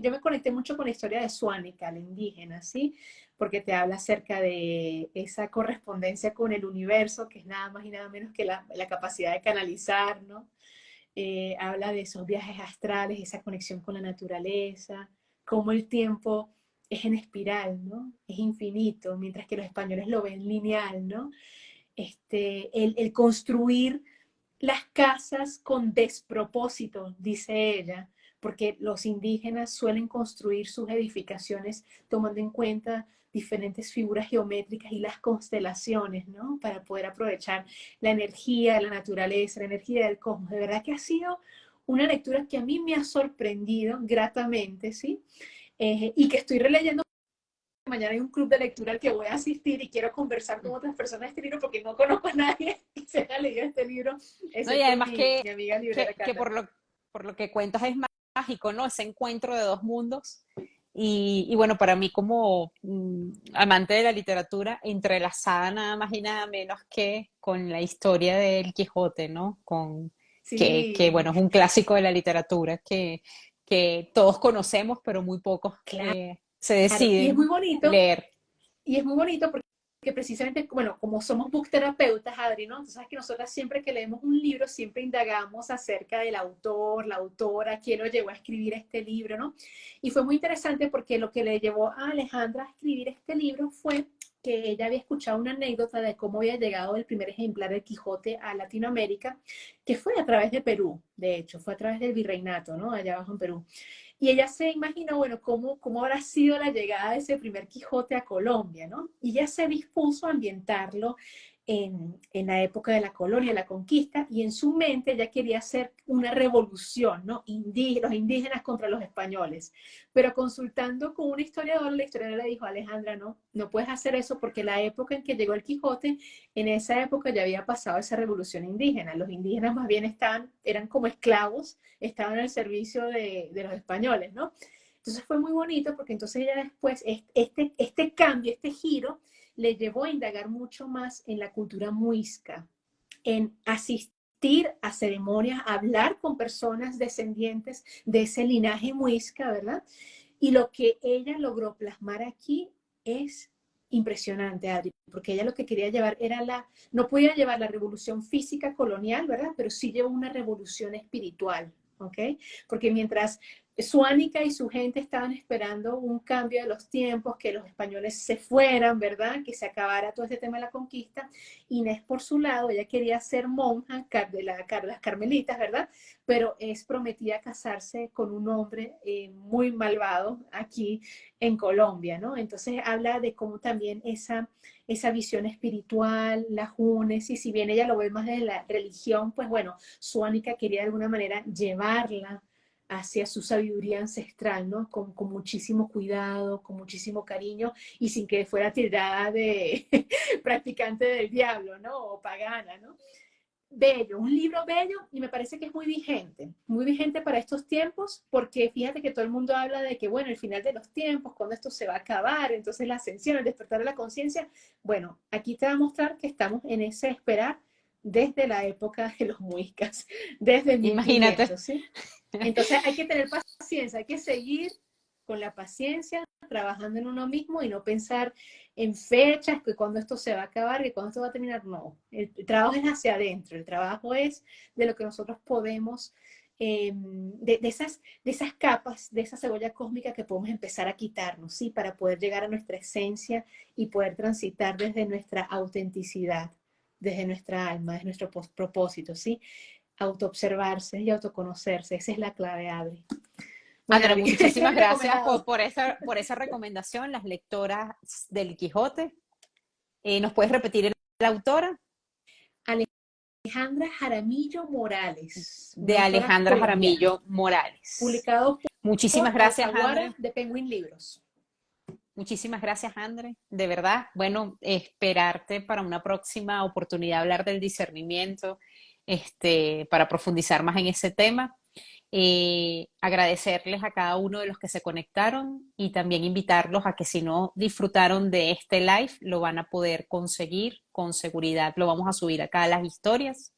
yo me conecté mucho con la historia de Suánica, la indígena, ¿sí? Porque te habla acerca de esa correspondencia con el universo, que es nada más y nada menos que la capacidad de canalizar, ¿no? Habla de esos viajes astrales, esa conexión con la naturaleza, cómo el tiempo es en espiral, ¿no? Es infinito, mientras que los españoles lo ven lineal, ¿no? El construir las casas con despropósito, dice ella, porque los indígenas suelen construir sus edificaciones tomando en cuenta diferentes figuras geométricas y las constelaciones, ¿no? Para poder aprovechar la energía de la naturaleza, la energía del cosmos. De verdad que ha sido una lectura que a mí me ha sorprendido gratamente, ¿sí? Y que estoy releyendo. Mañana hay un club de lectura al que voy a asistir y quiero conversar con otras personas de este libro porque no conozco a nadie que se haya leído este libro, No, y excepto además mi amiga librera que Cata. por lo que cuentas es mágico, ¿no? Ese encuentro de dos mundos. Y bueno, para mí como amante de la literatura, entrelazada nada más y nada menos que con la historia del Quijote, ¿no? Sí, Bueno, es un clásico de la literatura que todos conocemos, pero muy pocos claro. se Y es muy deciden bonito, leer. y es muy bonito porque precisamente, bueno, como somos book terapeutas, Adri, ¿no? Entonces, sabes que nosotras siempre que leemos un libro, siempre indagamos acerca del autor, la autora, quién lo llevó a escribir este libro, ¿no? Y fue muy interesante porque lo que le llevó a Alejandra a escribir este libro fue que ella había escuchado una anécdota de cómo había llegado el primer ejemplar del Quijote a Latinoamérica, que fue a través de Perú, de hecho, fue a través del virreinato, ¿no? Allá abajo en Perú. Y ella se imaginó, bueno, cómo habrá sido la llegada de ese primer Quijote a Colombia, ¿no? Y ella se dispuso a ambientarlo en la época de la colonia, la conquista, y en su mente ella quería hacer una revolución, ¿no? Los indígenas contra los españoles. Pero consultando con un historiador, la historiadora le dijo, Alejandra, no, no puedes hacer eso porque la época en que llegó el Quijote, en esa época ya había pasado esa revolución indígena. Los indígenas más bien eran como esclavos, estaban al servicio de los españoles, ¿no? Entonces fue muy bonito porque entonces ella después, este cambio, este giro, le llevó a indagar mucho más en la cultura muisca, en asistir a ceremonias, a hablar con personas descendientes de ese linaje muisca, ¿verdad? Y lo que ella logró plasmar aquí es impresionante, Adri, porque ella lo que quería llevar era no podía llevar la revolución física colonial, ¿verdad? Pero sí llevó una revolución espiritual, ¿ok? Porque mientras Suánica y su gente estaban esperando un cambio de los tiempos, que los españoles se fueran, ¿verdad? Que se acabara todo este tema de la conquista. Inés, por su lado, ella quería ser monja de las carmelitas, ¿verdad? Pero es prometida casarse con un hombre muy malvado aquí en Colombia, ¿no? Entonces habla de cómo también esa visión espiritual, la Junes, y si bien ella lo ve más desde la religión, pues bueno, Suánica quería de alguna manera llevarla hacia su sabiduría ancestral, ¿no? Con muchísimo cuidado, con muchísimo cariño y sin que fuera tirada de practicante del diablo, ¿no? O pagana, ¿no? Bello, un libro bello y me parece que es muy vigente para estos tiempos, porque fíjate que todo el mundo habla de que, bueno, el final de los tiempos, cuando esto se va a acabar, entonces la ascensión, el despertar de la conciencia. Bueno, aquí te va a mostrar que estamos en ese esperar desde la época de los muiscas, desde Imagínate. 1500, ¿sí? Entonces hay que tener paciencia, hay que seguir con la paciencia, trabajando en uno mismo y no pensar en fechas, que cuando esto se va a acabar, que cuando esto va a terminar, no. El trabajo es hacia adentro, el trabajo es de lo que nosotros podemos, de esas capas, de esa cebolla cósmica que podemos empezar a quitarnos, ¿sí? Para poder llegar a nuestra esencia y poder transitar desde nuestra autenticidad, desde nuestra alma, desde nuestro propósito, ¿sí? Autoobservarse y autoconocerse. Esa es la clave, Adri. Bueno, André, Adri, ese es muchísimas mi gracias recomendado. por esa recomendación, las lectoras del Quijote. ¿Nos puedes repetir la autora? Alejandra Jaramillo Morales, De una autora Alejandra colombiana, Jaramillo Morales. publicado por Muchísimas gracias, Alfaguara André. de Penguin Libros. Muchísimas gracias, André. De verdad, bueno, esperarte para una próxima oportunidad hablar del discernimiento, para profundizar más en ese tema. Agradecerles a cada uno de los que se conectaron y también invitarlos a que si no disfrutaron de este live, lo van a poder conseguir con seguridad. Lo vamos a subir acá a las historias,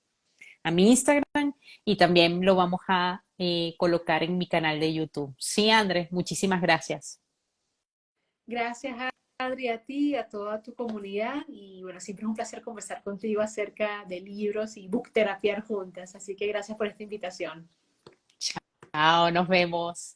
a mi Instagram y también lo vamos a colocar en mi canal de YouTube. Sí, Andrés, muchísimas gracias. Gracias, Adri, a ti, a toda tu comunidad. Y bueno, siempre es un placer conversar contigo acerca de libros y book terapiar juntas. Así que gracias por esta invitación. Chao, nos vemos.